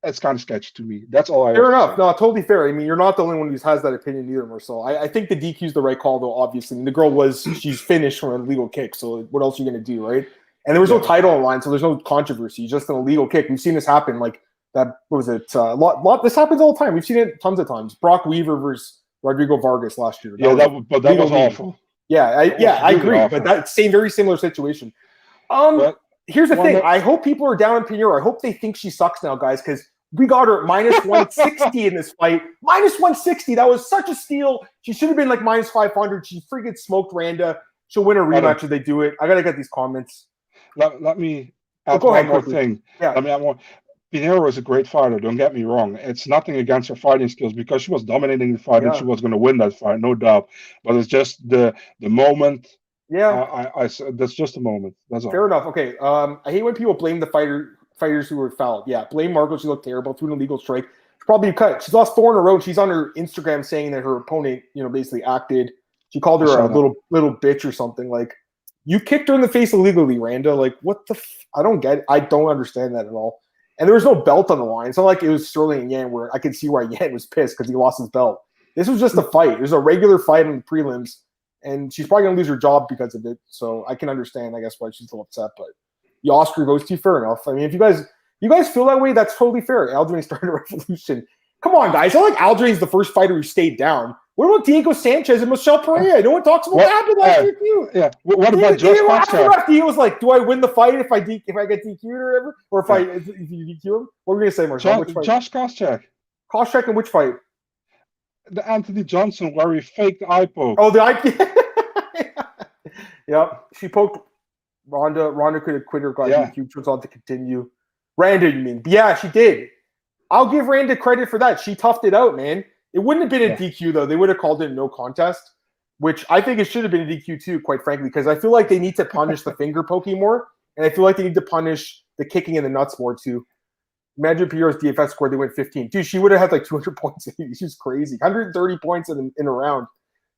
it's kind of sketchy to me. That's all I. Fair enough. No, totally fair. I mean, you're not the only one who has that opinion either, Marcel. I think the DQ is the right call, though. Obviously, I mean, the girl she's finished from an illegal kick. So what else are you going to do, right? And there was no title on line, so there's no controversy. Just an illegal kick. We've seen this happen. Like that what was it? This happens all the time. We've seen it tons of times. Brock Weaver versus Rodrigo Vargas last year. That was awful. Yeah, I agree. Awful. But that's very similar situation. Here's the thing. I hope people are down in Pinheiro. I hope they think she sucks now, guys, because we got her minus 160 in this fight. Minus 160. That was such a steal. She should have been like minus 500. She freaking smoked Randa. She'll win a rematch if they do it. I got to get these comments. Let me add one more thing. Yeah. Let me add one. Pinheiro is a great fighter. Don't get me wrong. It's nothing against her fighting skills because she was dominating the fight and she was going to win that fight, no doubt. But it's just the moment. Yeah. That's just a moment. That's all. Fair enough. Okay. I hate when people blame the fighters who were fouled. Yeah, blame Markos. She looked terrible. Threw an illegal strike. She's probably cut. She's lost 4 in a row. She's on her Instagram saying that her opponent, basically acted. She called her a little bitch or something. Like, you kicked her in the face illegally, Randa. Like, what the? I don't get it. I don't understand that at all. And there was no belt on the line. It's not like it was Sterling and Yan where I could see why Yan was pissed because he lost his belt. This was just a fight. It was a regular fight in the prelims, and she's probably gonna lose her job because of it. So I can understand, I guess, why she's a little upset. But the Oscar goes to you, fair enough. I mean, if you guys feel that way, that's totally fair. Aldrain started a revolution. Come on, guys. I like Aldrain's the first fighter who stayed down. What about Diego Sanchez and Michelle Pereira? No one talks about what happened last year too. Yeah. What about Josh Koscheck? Diego was like, do I win the fight if I get DQ'd or whatever? Or if you DQ him? What were we gonna say, Marcel? Josh Koscheck. Koscheck in which fight? The Anthony Johnson where he faked the eye poke. Oh, the eye. Yep. She poked Randa. Randa could have quit or got DQ. Chose on to continue. Randa, you mean? Yeah, she did. I'll give Randa credit for that. She toughed it out, man. It wouldn't have been a DQ, though. They would have called it a no contest, which I think it should have been a DQ, too, quite frankly, because I feel like they need to punish the finger poking more, and I feel like they need to punish the kicking in the nuts more, too. Imagine Pinheiro's DFS score, they went 15. Dude, she would have had like 200 points. She's crazy. 130 points in a round.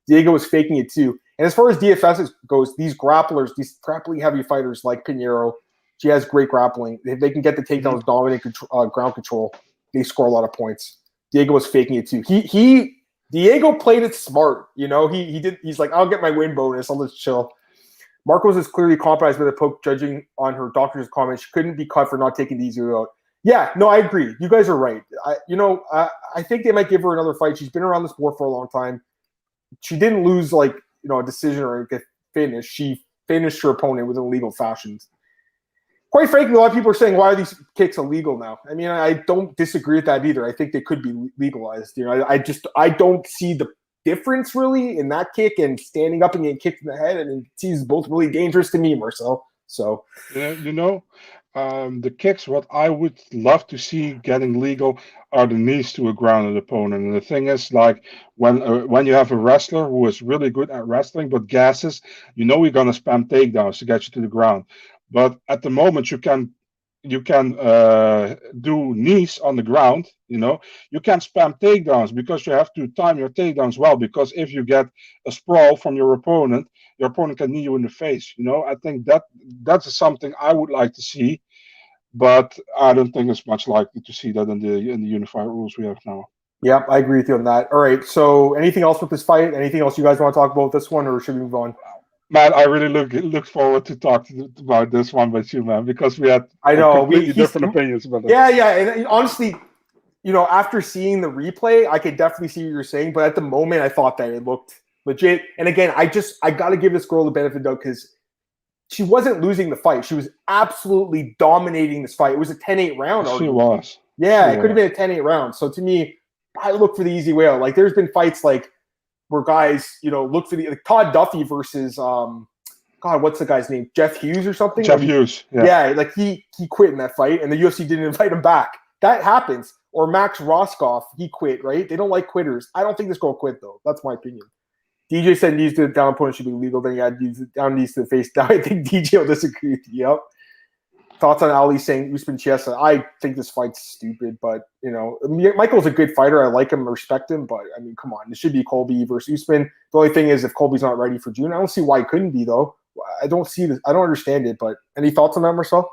Diego was faking it, too. And as far as DFS goes, these grapplers, these grappling heavy fighters like Pinheiro, she has great grappling. If they can get the takedowns, dominant ground control, they score a lot of points. Diego was faking it too. Diego played it smart. He's like, I'll get my win bonus. I'll just chill. Markos is clearly compromised with a poke, judging on her doctor's comments. She couldn't be cut for not taking the easy route. Yeah, no, I agree. You guys are right. I think they might give her another fight. She's been around the sport for a long time. She didn't lose a decision or get finished. She finished her opponent with an illegal fashion. Quite frankly, a lot of people are saying, why are these kicks illegal now? I mean, I don't disagree with that either. I think they could be legalized. I don't see the difference really in that kick and standing up and getting kicked in the head. I mean, it seems both really dangerous to me, Marcel. So, the kicks, what I would love to see getting legal are the knees to a grounded opponent. And the thing is, like, when you have a wrestler who is really good at wrestling but gasses, you're going to spam takedowns to get you to the ground. But at the moment, you can do knees on the ground. You can't spam takedowns because you have to time your takedowns well. Because if you get a sprawl from your opponent can knee you in the face. I think that's something I would like to see. but I don't think it's much likely to see that in the unified rules we have now. Yep, I agree with you on that. All right, so anything else with this fight? Anything else you guys want to talk about this one, or should we move on? Man, I really look forward to talking about this one with you, man, because we had completely different opinions about it. Yeah, and honestly, after seeing the replay, I could definitely see what you're saying, but at the moment, I thought that it looked legit. And again, I got to give this girl the benefit of the doubt because she wasn't losing the fight. She was absolutely dominating this fight. It was a 10-8 round. She was. Yeah, it could have been a 10-8 round. So to me, I look for the easy way out. Like there's been fights like where guys, look for the Todd Duffy versus God, what's the guy's name? Jeff Hughes or something? Jeff Hughes. Yeah, like he quit in that fight and the UFC didn't invite him back. That happens. Or Max Roscoff, he quit, right? They don't like quitters. I don't think this girl quit though. That's my opinion. DJ said knees to the down opponent should be legal. Then you add down knees to the face down. I think DJ will disagree with you. Yep. Thoughts on Ali saying Usman Chiesa? I think this fight's stupid, but Michael's a good fighter. I like him, respect him, but I mean, come on, it should be Colby versus Usman. The only thing is, if Colby's not ready for June, I don't see why he couldn't be though. I don't see this. I don't understand it. But any thoughts on that, Marcel?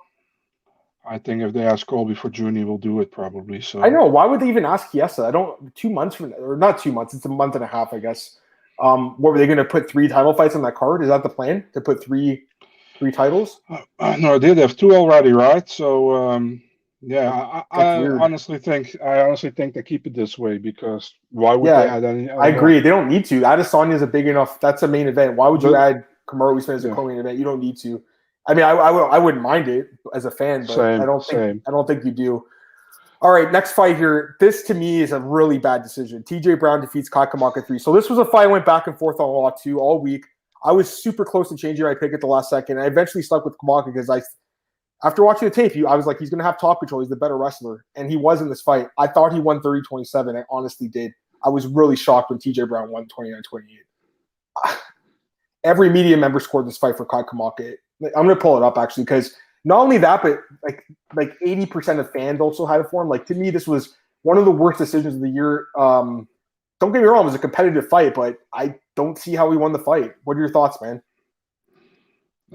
I think if they ask Colby for June, he will do it probably. So I know. Why would they even ask Chiesa? I don't. 2 months from or not 2 months. It's a month and a half, I guess. What were they going to put 3 title fights on that card? Is that the plan to put three titles? No, they have 2 already, right? So yeah, I honestly think they keep it this way because why would they add any? I agree. They don't need to. Adesanya is a big enough. That's a main event. Why would you add Kamaru Usman as a co-main event? You don't need to. I mean, I wouldn't mind it as a fan, but I don't think you do. All right, next fight here. This to me is a really bad decision. TJ Brown defeats Kai Kamaka 3. So this was a fight I went back and forth on a lot too all week. I was super close to changing my pick at the last second. I eventually stuck with Kamaka because after watching the tape, I was like, he's going to have top control. He's the better wrestler. And he was in this fight. I thought he won 30-27. I honestly did. I was really shocked when TJ Brown won 29-28. Every media member scored this fight for Kai Kamaka. I'm going to pull it up, actually, because not only that, but like 80% of fans also had it for him. Like, to me, this was one of the worst decisions of the year. Don't get me wrong, it was a competitive fight, but I don't see how he won the fight. What are your thoughts, man?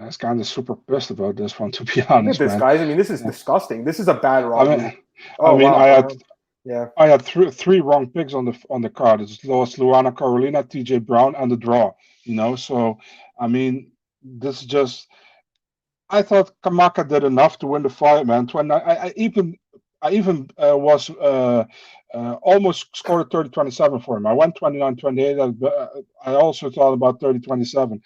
I was kind of super pissed about this one, to be honest. Look at this, guys. I mean, this is disgusting. This is a bad robbery. I had three wrong picks on the card. It's Luana, Carolina, TJ Brown, and the draw. So I mean, this is just. I thought Kamaka did enough to win the fight, man. I even was almost scored 30-27 for him. I went 29-28. I also thought about 30-27.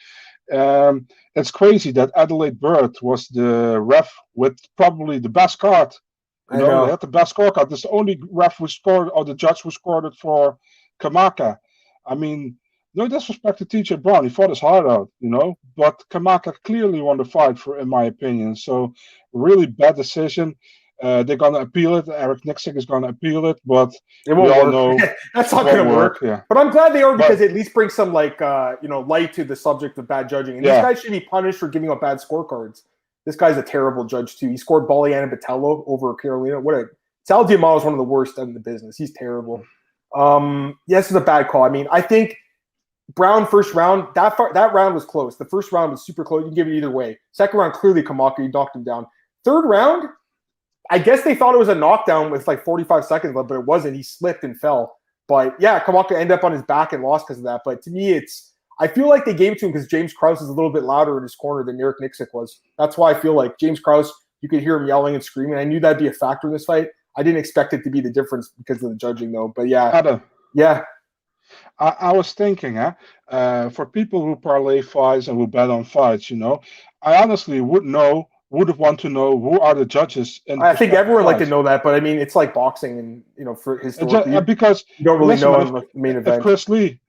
It's crazy that Adelaide Bird was the ref with probably the best card. They had the best scorecard. This is the only ref who scored, or the judge who scored it for Kamaka. I mean, no disrespect to TJ Brown. He fought his heart out, But Kamaka clearly won the fight, in my opinion. So, really bad decision. They're going to appeal it. Eric Nixick is going to appeal it, but it won't work. That's not going to work. Yeah. But I'm glad they are because it at least brings some light to the subject of bad judging. And these guys should be punished for giving up bad scorecards. This guy's a terrible judge too. He scored Baliana Botello over Carolina. Sal Diamano is one of the worst in the business. He's terrible. This is a bad call. I mean, I think Brown first round, that round was close. The first round was super close. You can give it either way. Second round, clearly Kamaka, you knocked him down. Third round, I guess they thought it was a knockdown with like 45 seconds left, but it wasn't. He slipped and fell. But yeah, Kamaka ended up on his back and lost because of that. But to me, I feel like they gave it to him because James Krause is a little bit louder in his corner than Eric Nixick was. That's why I feel like James Krause, you could hear him yelling and screaming. I knew that'd be a factor in this fight. I didn't expect it to be the difference because of the judging, though. But yeah. I was thinking, for people who parlay fights and who bet on fights, I honestly would have wanted to know who are the judges. I think everyone would like to know that, but I mean, it's like boxing, and for historically, because you don't really know in the main event.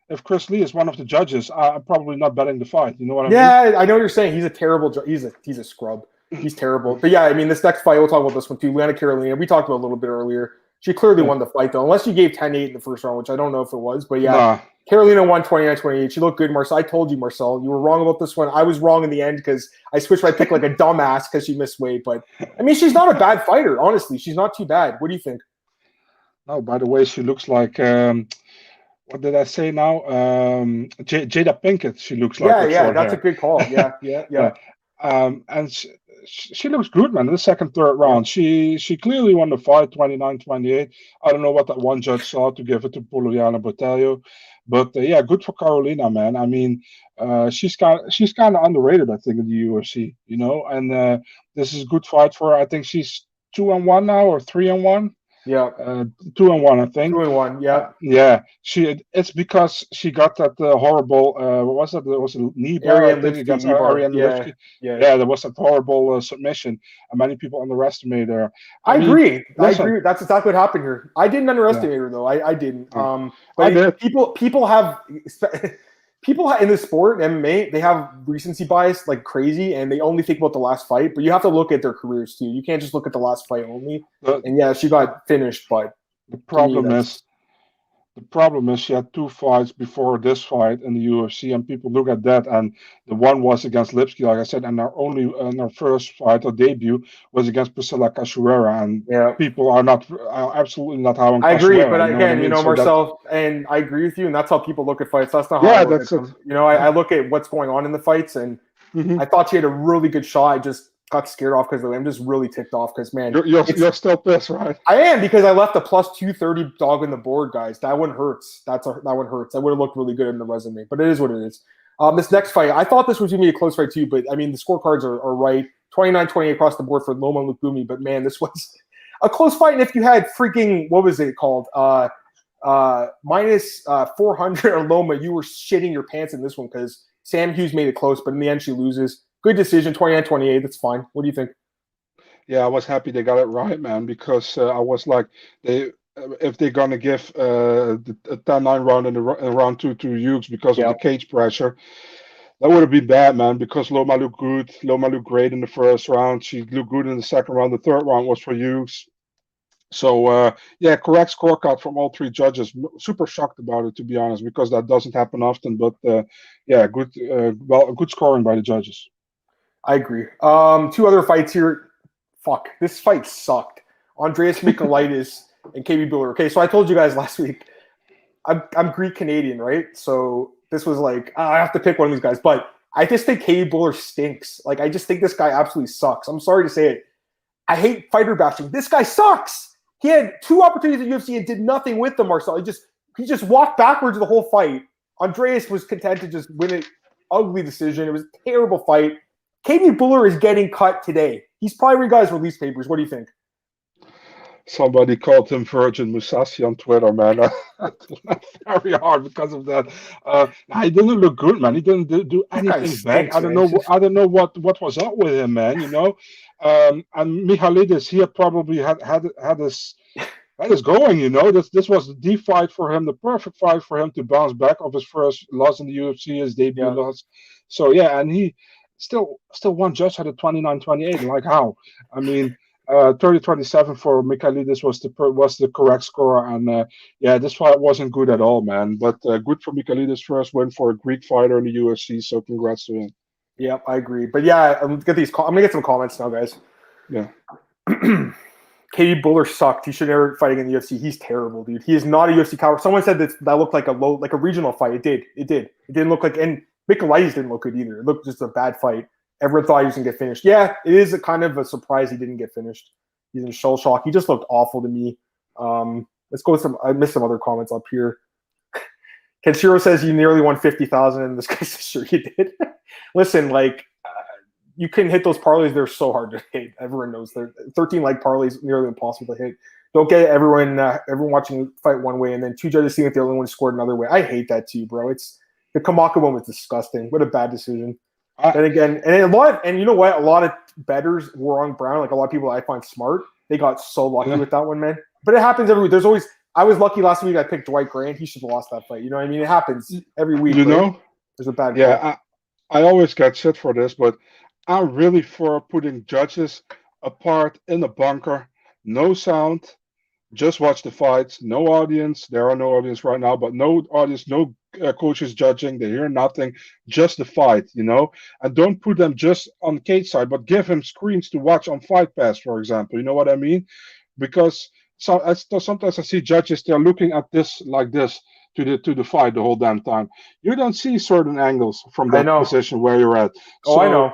If Chris Lee is one of the judges, I'm probably not betting the fight. You know what I mean? Yeah, I know what you're saying. He's a terrible judge. He's a scrub. He's terrible. But yeah, I mean, this next fight, we'll talk about this one too. Luana Carolina, we talked about a little bit earlier. She clearly won the fight, though, unless you gave 10-8 in the first round, which I don't know if it was. But yeah, Carolina won 29-28. She looked good, Marcel. I told you, Marcel, you were wrong about this one. I was wrong in the end because I switched my pick like a dumbass because she missed weight. But, I mean, she's not a bad fighter, honestly. She's not too bad. What do you think? No, by the way, she looks like what did I say now? Jada Pinkett, she looks like. Yeah, that's a good call. Yeah. And she looks good, man. In the second, third round, she clearly won the fight, 29-28. I don't know what that one judge saw to give it to Poliana Botelho, but yeah, good for Carolina, man. I mean, she's kind of underrated, I think, in the UFC, you know. And this is a good fight for her. I think she's 2-1 now or 3-1. Yeah, 2-1, I think. 2-1. Yeah, yeah. It's because she got that horrible. What was that? There was a knee bar I think, against Ariane Lipski. Yeah, there was that horrible submission, and many people underestimated her. I mean, agree. Listen, I agree. That's exactly what happened here. I didn't underestimate her though. I didn't. But I did. People have. People in the sport, MMA, they have recency bias like crazy, and they only think about the last fight. But you have to look at their careers too. You can't just look at the last fight only. And yeah, she got finished, but the problem is she had 2 fights before this fight in the UFC, and people look at that, and the one was against Lipski, like I said, and her first fight or debut was against Priscilla Cachoeira, and people are absolutely not how I agree, but again, you know, Marcel, and I agree with you, and that's how people look at fights. That's not how I look at them. You know, I look at what's going on in the fights, and I thought she had a really good shot. I just got scared off because I'm just really ticked off because, man. You're still pissed, right? I am, because I left a plus 230 dog on the board, guys. That one hurts. That one hurts. That would have looked really good in the resume, but it is what it is. This next fight, I thought this was going to be a close fight too, but, I mean, the scorecards are right. 29-28 across the board for Loma Lukumi, but, man, this was a close fight. And if you had freaking, what was it called? Minus 400 or Loma, you were shitting your pants in this one because Sam Hughes made it close, but in the end she loses. Good decision, 29-28. That's fine. What do you think? Yeah, I was happy they got it right, man, because I was like, if they're gonna give a 10-9 round in round 2 to Hughes because of the cage pressure, that would have been bad, man. Because Loma looked good. Loma looked great in the first round. She looked good in the second round. The third round was for Hughes. So correct scorecard from all 3 judges. Super shocked about it, to be honest, because that doesn't happen often. But good scoring by the judges. I agree. 2 other fights here. Fuck, this fight sucked. Andreas Michailidis and KB Bhullar. Okay, so I told you guys last week, I'm Greek Canadian, right? So this was like, I have to pick one of these guys. But I just think KB Bhullar stinks. Like, I just think this guy absolutely sucks. I'm sorry to say it. I hate fighter bashing. This guy sucks. He had 2 opportunities at UFC and did nothing with them, Marcel. He just walked backwards the whole fight. Andreas was content to just win it. Ugly decision. It was a terrible fight. KB Bhullar is getting cut today. He's probably got his release papers. What do you think? Somebody called him Virgin Musashi on Twitter, man. Very hard because of that. He didn't look good, man. He didn't do anything bad. I don't know what was up with him, man. You know, and Michailidis, he had probably had his going. You know, this was the fight for him, the perfect fight for him to bounce back of his first loss in the UFC, his debut loss. So and he. Still one judge had a 29-28. Like how? I mean, 30-27 for Michailidis was the correct score, and this fight wasn't good at all, man. But good for Michailidis' first win for a Greek fighter in the UFC. So congrats to him. Yeah, I agree. But yeah, I'm gonna get some comments now, guys. Yeah. KB Bhullar sucked. He should never fight in the UFC. He's terrible, dude. He is not a UFC coward. Someone said that looked like a regional fight. It did. It didn't look like and. Michailidis didn't look good either. It looked just a bad fight. Everyone thought he was going to get finished. Yeah, it is a kind of a surprise he didn't get finished. He's in shell shock. He just looked awful to me. Let's go with I missed some other comments up here. Kenshiro says you nearly won 50,000, and this guy says sure you did. Listen, you can hit those parlays. They're so hard to hit. Everyone knows they're 13-leg parlays, nearly impossible to hit. Don't get everyone watching fight one way and then 2 judges seeing that the other one scored another way. I hate that too, bro. The Kamaka one was disgusting. What a bad decision. And again, and you know what? A lot of bettors were on Brown. Like a lot of people I find smart. They got so lucky with that one, man. But it happens every week. I was lucky last week. I picked Dwight Grant. He should have lost that fight. You know what I mean? It happens every week. You know? There's a bad I always get shit for this, but I'm really for putting judges apart in a bunker. No sound. Just watch the fights. No audience. There are no audience right now, but no audience, no coaches judging. They hear nothing. Just the fight, you know. And don't put them just on cage side, but give him screens to watch on Fight Pass, for example. You know what I mean? Because sometimes I see judges, they're looking at this like this to the fight the whole damn time. You don't see certain angles from that position where you're at. I know.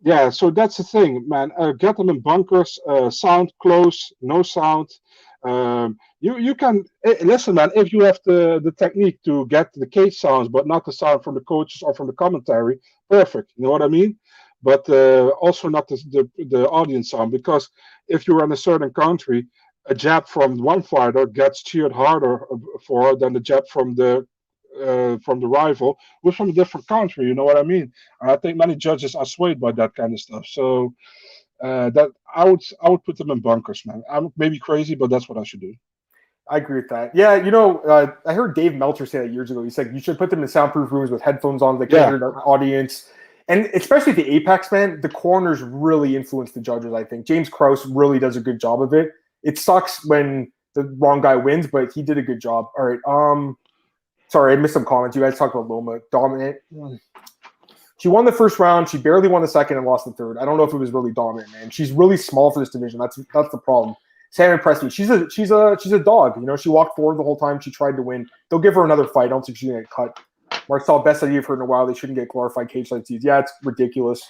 Yeah, so that's the thing, man. Get them in bunkers, sound close, no sound. You can listen, man. If you have the technique to get the cage sounds, but not the sound from the coaches or from the commentary, perfect. You know what I mean? But also not the audience sound, because if you're in a certain country, a jab from one fighter gets cheered harder for than the jab from the rival who's from a different country. You know what I mean? And I think many judges are swayed by that kind of stuff. So that I would put them in bunkers, man. I'm maybe crazy, but that's what I should do. I agree with that. Yeah, I heard Dave Meltzer say that years ago. He said you should put them in soundproof rooms with headphones on. They can't hear the audience. And especially the Apex, man, the corners really influence the judges, I think. James Krause really does a good job of it. It sucks when the wrong guy wins, but he did a good job. All right. Sorry, I missed some comments. You guys talked about Loma. Dominant. She won the first round. She barely won the second and lost the third. I don't know if it was really dominant, man. She's really small for this division. That's the problem. Sam impressed me. She's a dog. She walked forward the whole time. She tried to win. They'll give her another fight. I don't think she's gonna get cut. Marcel, best idea for her in a while. They shouldn't get glorified cage fight seats. Yeah, it's ridiculous.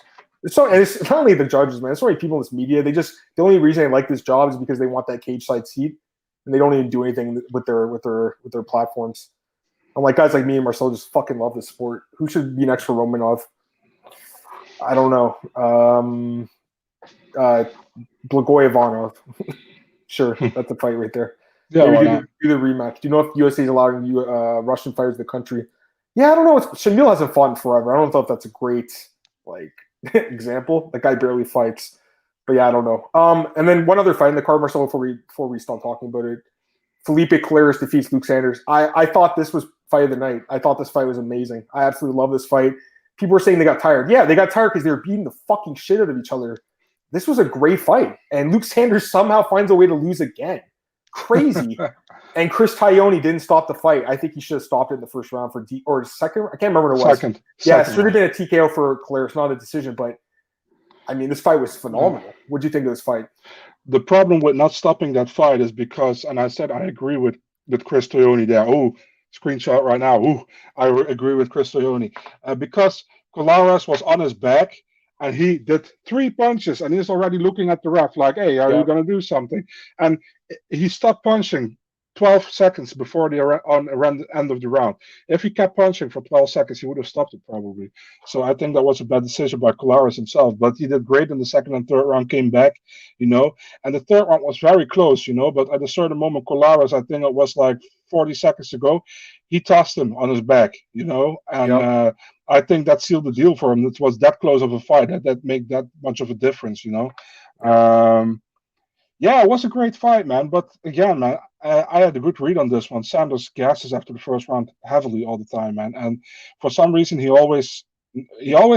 It's not only the judges, man. There's so many people in this media. The only reason they like this job is because they want that cage side seat, and they don't even do anything with their platforms. I'm like, guys like me and Marcel just fucking love this sport. Who should be next for Romanov? I don't know. Blagoy-Ivanov. Sure, that's a fight right there. Yeah, do the rematch. Do you know if UFC is allowing Russian fighters in the country? Yeah, I don't know. Shamil hasn't fought forever. I don't know if that's a great example. That guy barely fights. But yeah, I don't know. And then one other fight in the card, Marcel, before we stop talking about it. Felipe Colares defeats Luke Sanders. I thought this was fight of the night. I thought this fight was amazing. I absolutely love this fight. People were saying they got tired. Yeah, they got tired because they were beating the fucking shit out of each other. This was a great fight. And Luke Sanders somehow finds a way to lose again. Crazy. And Chris Taioni didn't stop the fight. I think he should have stopped it in the first round or second. I can't remember what it was. Second. It should have been a TKO for Colares, not a decision. But, I mean, this fight was phenomenal. What do you think of this fight? The problem with not stopping that fight is because, and I said I agree with Chris Taioni there. Oh, screenshot right now. Ooh, I agree with Chris Taioni. Because Colares was on his back, and he did 3 punches, and he's already looking at the ref like, hey, are you going to do something? And he stopped punching 12 seconds before the end of the round. If he kept punching for 12 seconds, he would have stopped it probably. So I think that was a bad decision by Colares himself. But he did great in the second and third round, came back, And the third round was very close, But at a certain moment, Colares, I think it was like 40 seconds to go, he tossed him on his back, And I think that sealed the deal for him. It was that close of a fight that made that much of a difference, Yeah, it was a great fight, man. But again, man, I had a good read on this one. Sanders gasses after the first round heavily all the time, man. And for some reason, he always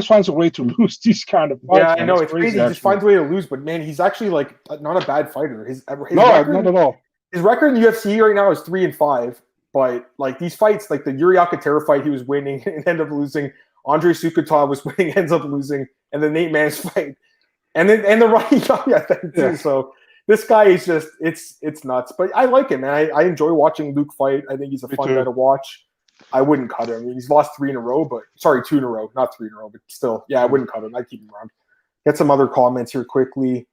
finds a way to lose these kind of fights. Yeah, I know. It's crazy. He just finds a way to lose. But, man, he's actually, not a bad fighder. His record, not at all. His record in the UFC right now is 3-5. But, these fights, like the Yuri Alcantara fight, he was winning and ended up losing. Andrei Sukhatov was winning, ends up losing. And the Nate Maness fight. And the Rodney Young thing, too. Yeah. So this guy is just it's nuts. But I like him, man. I enjoy watching Luke fight. I think he's a fun guy to watch. I wouldn't cut him. I mean, he's lost 3 in a row, but 2 in a row, not 3 in a row, but still, yeah, I wouldn't cut him. I'd keep him around. Get some other comments here quickly.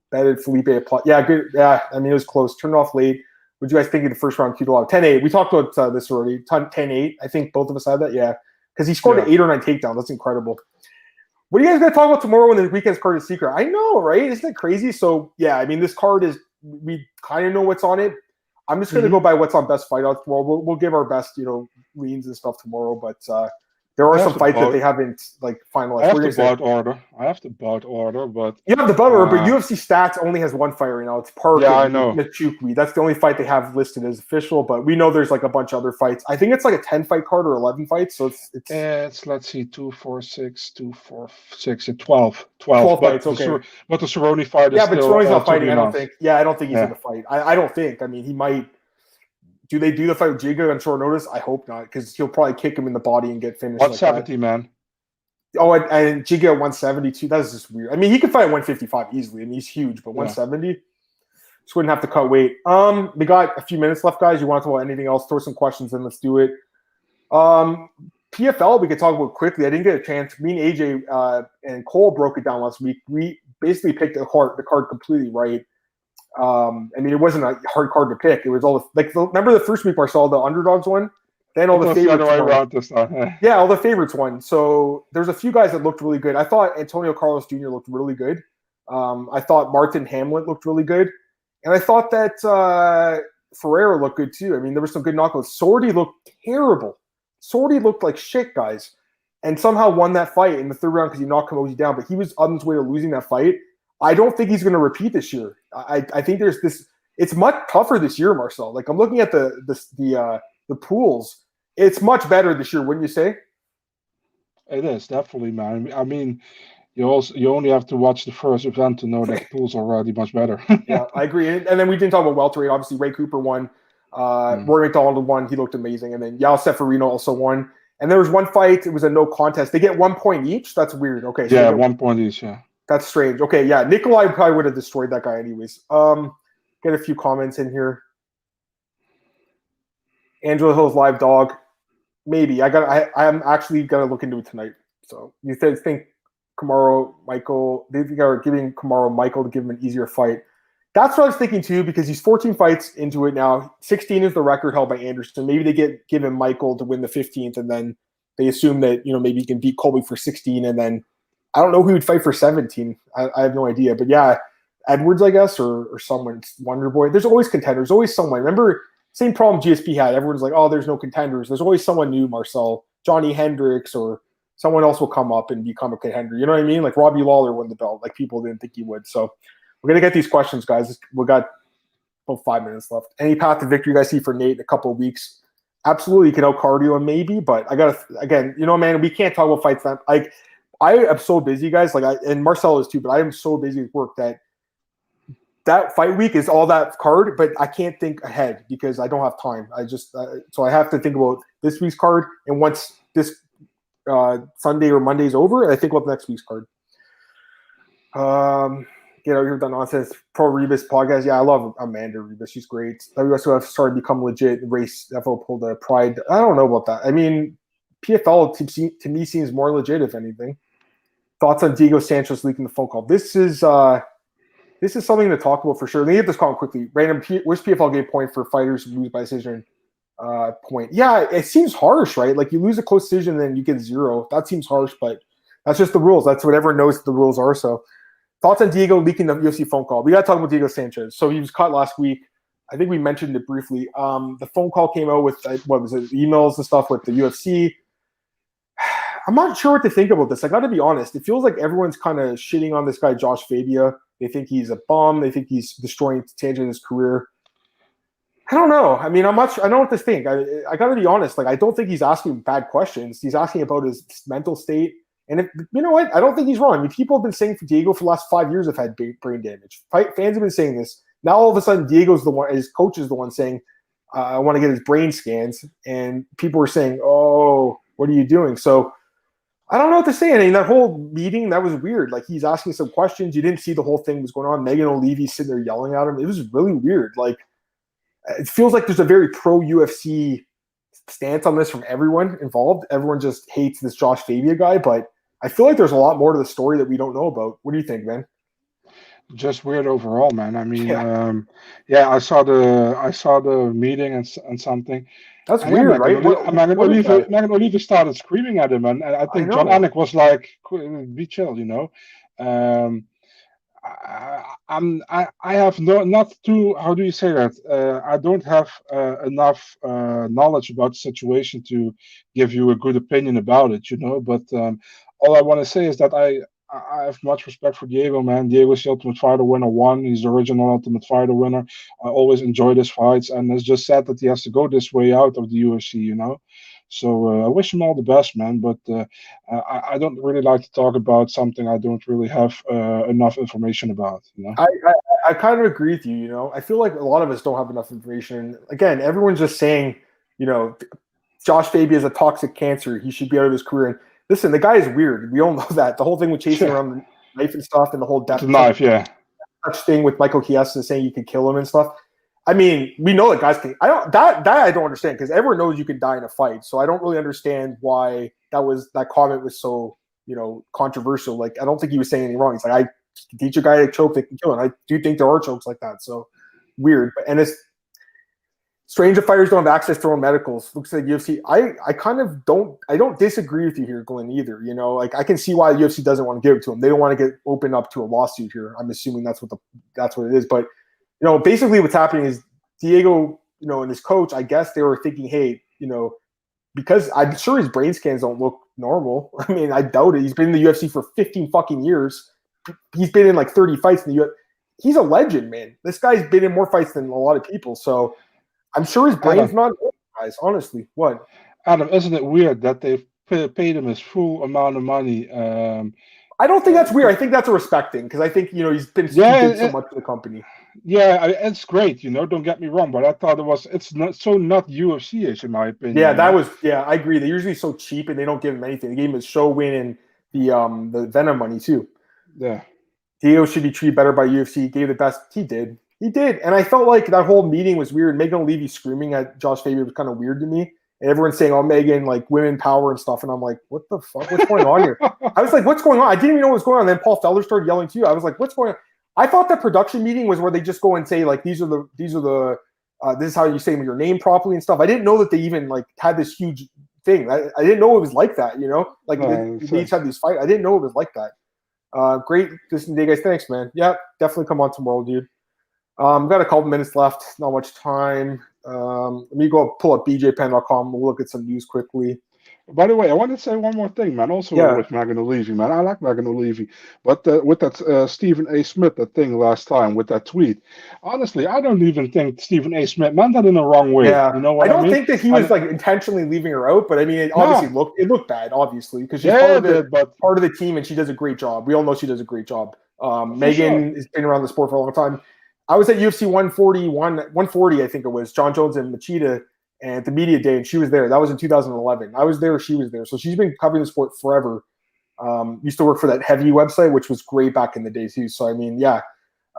Betted Felipe yeah, good. Yeah, I mean, it was close. Turned off late. What do you guys think of the first round? Cutelaba 10-8. We talked about this already. 10-8. I think both of us had that. Yeah, because he scored an 8 or 9 takedown. That's incredible. What are you guys going to talk about tomorrow when the weekend's card is secret? I know, right? Isn't it crazy? So, yeah, I mean, this card is – we kind of know what's on it. I'm just going to go by what's on Best Fight Odds tomorrow. We'll give our best, leans and stuff tomorrow. But there are some fights that they haven't, finalized. I have the bout order, but you have the bout order, but UFC Stats only has one fight right now. It's Park and Nachukwi. That's the only fight they have listed as official. But we know there's a bunch of other fights. I think it's a 10-fight card or 11 fights. So it's let's see, 2, 4, 6, 2, 4, 6, 12 fights. Okay, but the Cerrone fight is but Cerrone's not fighting. I don't think. Yeah, I don't think he's in the fight. I don't think. I mean, he might. Do they do the fight with Giga on short notice? I hope not, because he'll probably kick him in the body and get finished. 170, man. Oh, and Giga at 172. That's just weird. I mean, he could fight at 155 easily. I mean, he's huge, but 170, just wouldn't have to cut weight. We got a few minutes left, guys. You want to talk about anything else? Throw some questions in. Let's do it. PFL, we could talk about quickly. I didn't get a chance. Me and AJ and Cole broke it down last week. We basically picked the card completely right. I mean, it wasn't a hard card to pick. It was all remember the first week, Marcel, the underdogs won? Then all the favorites won. Yeah, all the favorites won. So there's a few guys that looked really good. I thought Antonio Carlos Jr. looked really good. I thought Martin Hamlet looked really good. And I thought that Ferreira looked good too. I mean, there were some good knockouts. Sordi looked terrible. Sordi looked like shit, guys. And somehow won that fight in the third round because he knocked Kamoji down. But he was on his way to losing that fight. I don't think he's going to repeat this year. I think there's this. It's much tougher this year, Marcel. Like I'm looking at the pools. It's much better this year, wouldn't you say? It is definitely, man. I mean, you only have to watch the first event to know that the pools are already much better. Yeah, I agree. And then we didn't talk about welterweight. Obviously, Ray Cooper won. Rory McDonald won. He looked amazing. And then Yao Seferino also won. And there was one fight. It was a no contest. They get 1 point each. That's weird. Okay. So yeah, 1 point each. Yeah. That's strange. Okay, yeah. Nikolai probably would have destroyed that guy anyways. Get a few comments in here. Angela Hill's live dog. Maybe. I'm actually gonna look into it tonight. So you think Kamaru Michael, they think are giving Kamaru Michael to give him an easier fight. That's what I was thinking too, because he's 14 fights into it now. 16 is the record held by Anderson. Maybe they give him Michael to win the 15th, and then they assume that maybe he can beat Colby for 16, and then I don't know who would fight for 17. I have no idea. But yeah, Edwards, I guess, or someone, Wonder Boy. There's always contenders. Always someone. Remember, same problem GSP had. Everyone's like, oh, there's no contenders. There's always someone new, Marcel. Johnny Hendricks or someone else will come up and become a contender. You know what I mean? Like Robbie Lawler won the belt. Like people didn't think he would. So we're going to get these questions, guys. We got about 5 minutes left. Any path to victory you guys see for Nate in a couple of weeks? Absolutely. You can out-cardio him maybe. But I got to, again, man, we can't talk about fights. I am so busy, guys. And Marcel is too, but I am so busy with work that fight week is all that card, but I can't think ahead because I don't have time. I just so I have to think about this week's card, and once this Sunday or Monday's over, I think about next week's card. Get out here with that nonsense. Pro Rebus podcast. Yeah, I love Amanda Rebus. She's great. WSOF started to become legit. Race FO pulled a Pride. I don't know about that. I mean, PFL to me seems more legit, if anything. Thoughts on Diego Sanchez leaking the phone call? This is something to talk about for sure. Let me get this comment quickly. Random, which PFL gave point for fighters who lose by decision? Point. Yeah, it seems harsh, right? Like you lose a close decision and then you get 0. That seems harsh, but that's just the rules. That's what everyone knows the rules are. So thoughts on Diego leaking the UFC phone call? We got to talk about Diego Sanchez. So he was caught last week. I think we mentioned it briefly. The phone call came out with, what was it, emails and stuff with the UFC. I'm not sure what to think about this. I got to be honest. It feels like everyone's kind of shitting on this guy, Josh Fabia. They think he's a bum. They think he's destroying Sanchez' career. I don't know. I mean, I don't know what to think. I got to be honest. Like, I don't think he's asking bad questions. He's asking about his mental state. And you know what? I don't think he's wrong. I mean, people have been saying for Diego for the last 5 years have had brain damage. Fans have been saying this. Now all of a sudden, Diego's the one. His coach is the one saying, "I want to get his brain scans." And people were saying, "Oh, what are you doing?" So I don't know what to say. I mean, that whole meeting, that was weird. Like, he's asking some questions. You didn't see the whole thing was going on. Megan O'Leary's sitting there yelling at him. It was really weird. Like, it feels like there's a very pro-UFC stance on this from everyone involved. Everyone just hates this Josh Fabia guy, but I feel like there's a lot more to the story that we don't know about. What do you think, man? Just weird overall, man. I mean, I saw the meeting and something. That's weird, right? Megan O'Leary started screaming at him, and I think John Anik was like, "Be chill," you know. I have not too. How do you say that? I don't have enough knowledge about the situation to give you a good opinion about it, you know. But all I want to say is that I have much respect for Diego, man. Diego's the Ultimate Fighter winner 1. He's the original Ultimate Fighter winner. I always enjoyed his fights, and it's just sad that he has to go this way out of the UFC, you know. So I wish him all the best, man. But I don't really like to talk about something I don't really have enough information about, you know. I kind of agree with you, you know. I feel like a lot of us don't have enough information. Again, everyone's just saying, you know, Josh Fabia is a toxic cancer. He should be out of his career. And listen, the guy is weird. We all know that. The whole thing with chasing around the knife and stuff, and the whole death knife, yeah, touch thing with Michael Chiesa saying you could kill him and stuff. I mean, we know that guys can. That I don't understand because everyone knows you can die in a fight. So I don't really understand why that comment was so controversial. Like I don't think he was saying anything wrong. He's like, I can teach a guy to choke, they can kill him. I do think there are chokes like that. So weird, and it's strange that fighters don't have access to their own medicals. Looks like UFC. I kind of don't. I don't disagree with you here, Glenn, either. Like I can see why the UFC doesn't want to give it to him. They don't want to get opened up to a lawsuit here. I'm assuming that's what it is, but. Basically what's happening is Diego, and his coach, I guess they were thinking, hey, because I'm sure his brain scans don't look normal. I mean, I doubt it. He's been in the UFC for 15 fucking years. He's been in like 30 fights in the UFC. He's a legend, man. This guy's been in more fights than a lot of people. So I'm sure his brain's not good, guys. Honestly, what? Adam, isn't it weird that they've paid him his full amount of money? I don't think that's weird. I think that's a respect thing because I think he's been so much for the company. Yeah, it's great. Don't get me wrong, but I thought it's not UFC-ish in my opinion. Yeah, I agree. They're usually so cheap and they don't give him anything. They gave him his show win and the Venom money too. Yeah, Diego should be treated better by UFC. He gave the best. He did, and I felt like that whole meeting was weird. Megan Levy screaming at Josh Fabian was kind of weird to me. And everyone's saying, "Oh, Megan, like women power and stuff," and I'm like, "What the fuck? What's going on here?" I was like, "What's going on?" I didn't even know what was going on. And then Paul Felder started yelling too. I was like, "What's going on?" I thought that production meeting was where they just go and say like, "This is how you say your name properly and stuff." I didn't know that they even like had this huge thing. I didn't know it was like that. Like they each had these fights. I didn't know it was like that. Great listening today, guys. Thanks, man. Yeah, definitely come on tomorrow, dude. We've got a couple minutes left. Not much time. Let me go pull up bjpen.com. We'll look at some news quickly. By the way, I want to say one more thing, man. Also with Megan O'Leary, man. I like Megan O'Leary. But with that Stephen A. Smith, that thing last time with that tweet, honestly, I don't even think Stephen A. Smith meant that in the wrong way. Yeah. You know what I don't think that he was like intentionally leaving her out, but I mean, it looked bad, obviously, because she's part of the team and she does a great job. We all know she does a great job. Megan has been around the sport for a long time. I was at UFC 140, I think it was, John Jones and Machida and the media day, and she was there. That was in 2011. I was there, she was there. So she's been covering the sport forever. Used to work for that Heavy website, which was great back in the day too. So, I mean, a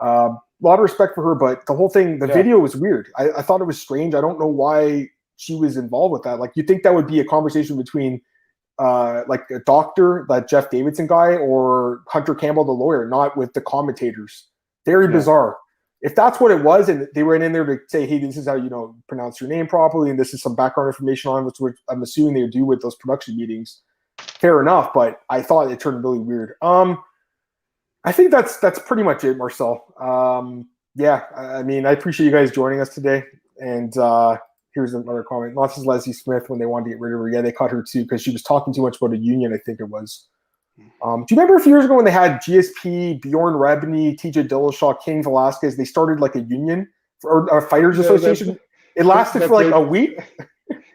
lot of respect for her, but the whole thing, the video was weird. I thought it was strange. I don't know why she was involved with that. Like, you think that would be a conversation between like a doctor, that Jeff Davidson guy, or Hunter Campbell, the lawyer, not with the commentators. Very bizarre. If that's what it was, and they went in there to say, hey, this is how you pronounce your name properly, and this is some background information on which I'm assuming they would do with those production meetings, fair enough, but I thought it turned really weird. I think that's pretty much it, Marcel. I mean, I appreciate you guys joining us today. And here's another comment. Not as Leslie Smith when they wanted to get rid of her. Yeah, they cut her too because she was talking too much about a union, I think it was. Do you remember a few years ago when they had GSP, Bjorn Rebney, TJ Dillashaw, King Velasquez? They started like a union or a fighters association. It lasted for like a week.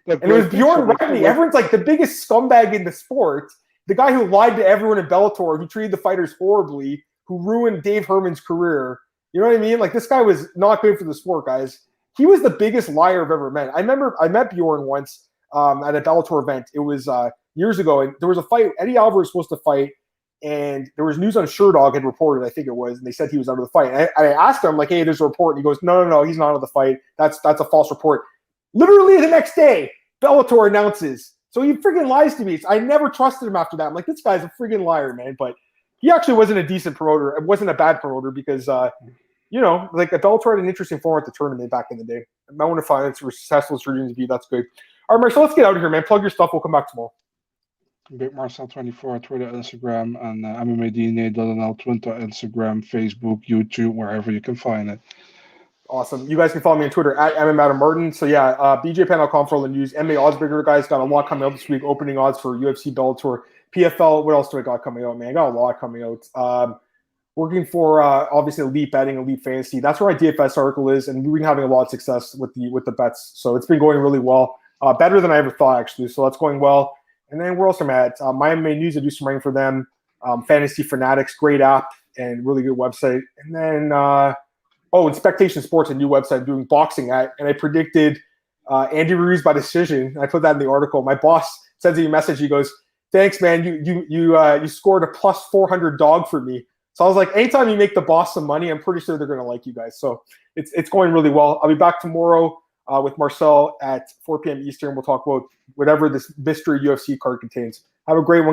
And it was Bjorn Rebney. Everyone's like the biggest scumbag in the sport. The guy who lied to everyone in Bellator, who treated the fighters horribly, who ruined Dave Herman's career. You know what I mean? Like, this guy was not good for the sport, guys. He was the biggest liar I've ever met. I remember I met Bjorn once at a Bellator event. It was years ago, and there was a fight. Eddie Alvarez was supposed to fight, and there was news on Sherdog had reported, I think it was, and they said he was out of the fight. And I asked him, like, hey, there's a report. And he goes, no, he's not out of the fight. That's a false report. Literally the next day, Bellator announces. So he freaking lies to me. I never trusted him after that. I'm like, this guy's a freaking liar, man. But he actually wasn't a decent promoter. It wasn't a bad promoter because, like the Bellator had an interesting format at the tournament back in the day. I want to find it's successful surgeons to be. That's good. All right, Marcel, let's get out of here, man. Plug your stuff. We'll come back tomorrow. Big Marcel24, Twitter, Instagram, and MMA DNA, Twitter, Instagram, Facebook, YouTube, wherever you can find it. Awesome. You guys can follow me on Twitter at MMAOB. So bjpen.com for all the news. MMA odds bigger, guys. Got a lot coming out this week. Opening odds for UFC, Bellator, PFL. What else do I got coming out, man? I got a lot coming out. Working for obviously Elite Betting, Elite Fantasy. That's where my DFS article is, and we've been having a lot of success with the bets. So it's been going really well, better than I ever thought actually. So that's going well. And then where else am I at? My MMA News, I do some writing for them. Fantasy Fanatics, great app and really good website. And then Expectation Sports, a new website I'm doing boxing at, and I predicted Andy Ruiz by decision. I put that in the article. My boss sends me a message. He goes, "Thanks, man. You scored a plus 400 dog for me." So I was like, anytime you make the boss some money, I'm pretty sure they're going to like you guys. So it's going really well. I'll be back tomorrow with Marcel at 4 p.m. Eastern. We'll talk about whatever this mystery UFC card contains. Have a great one.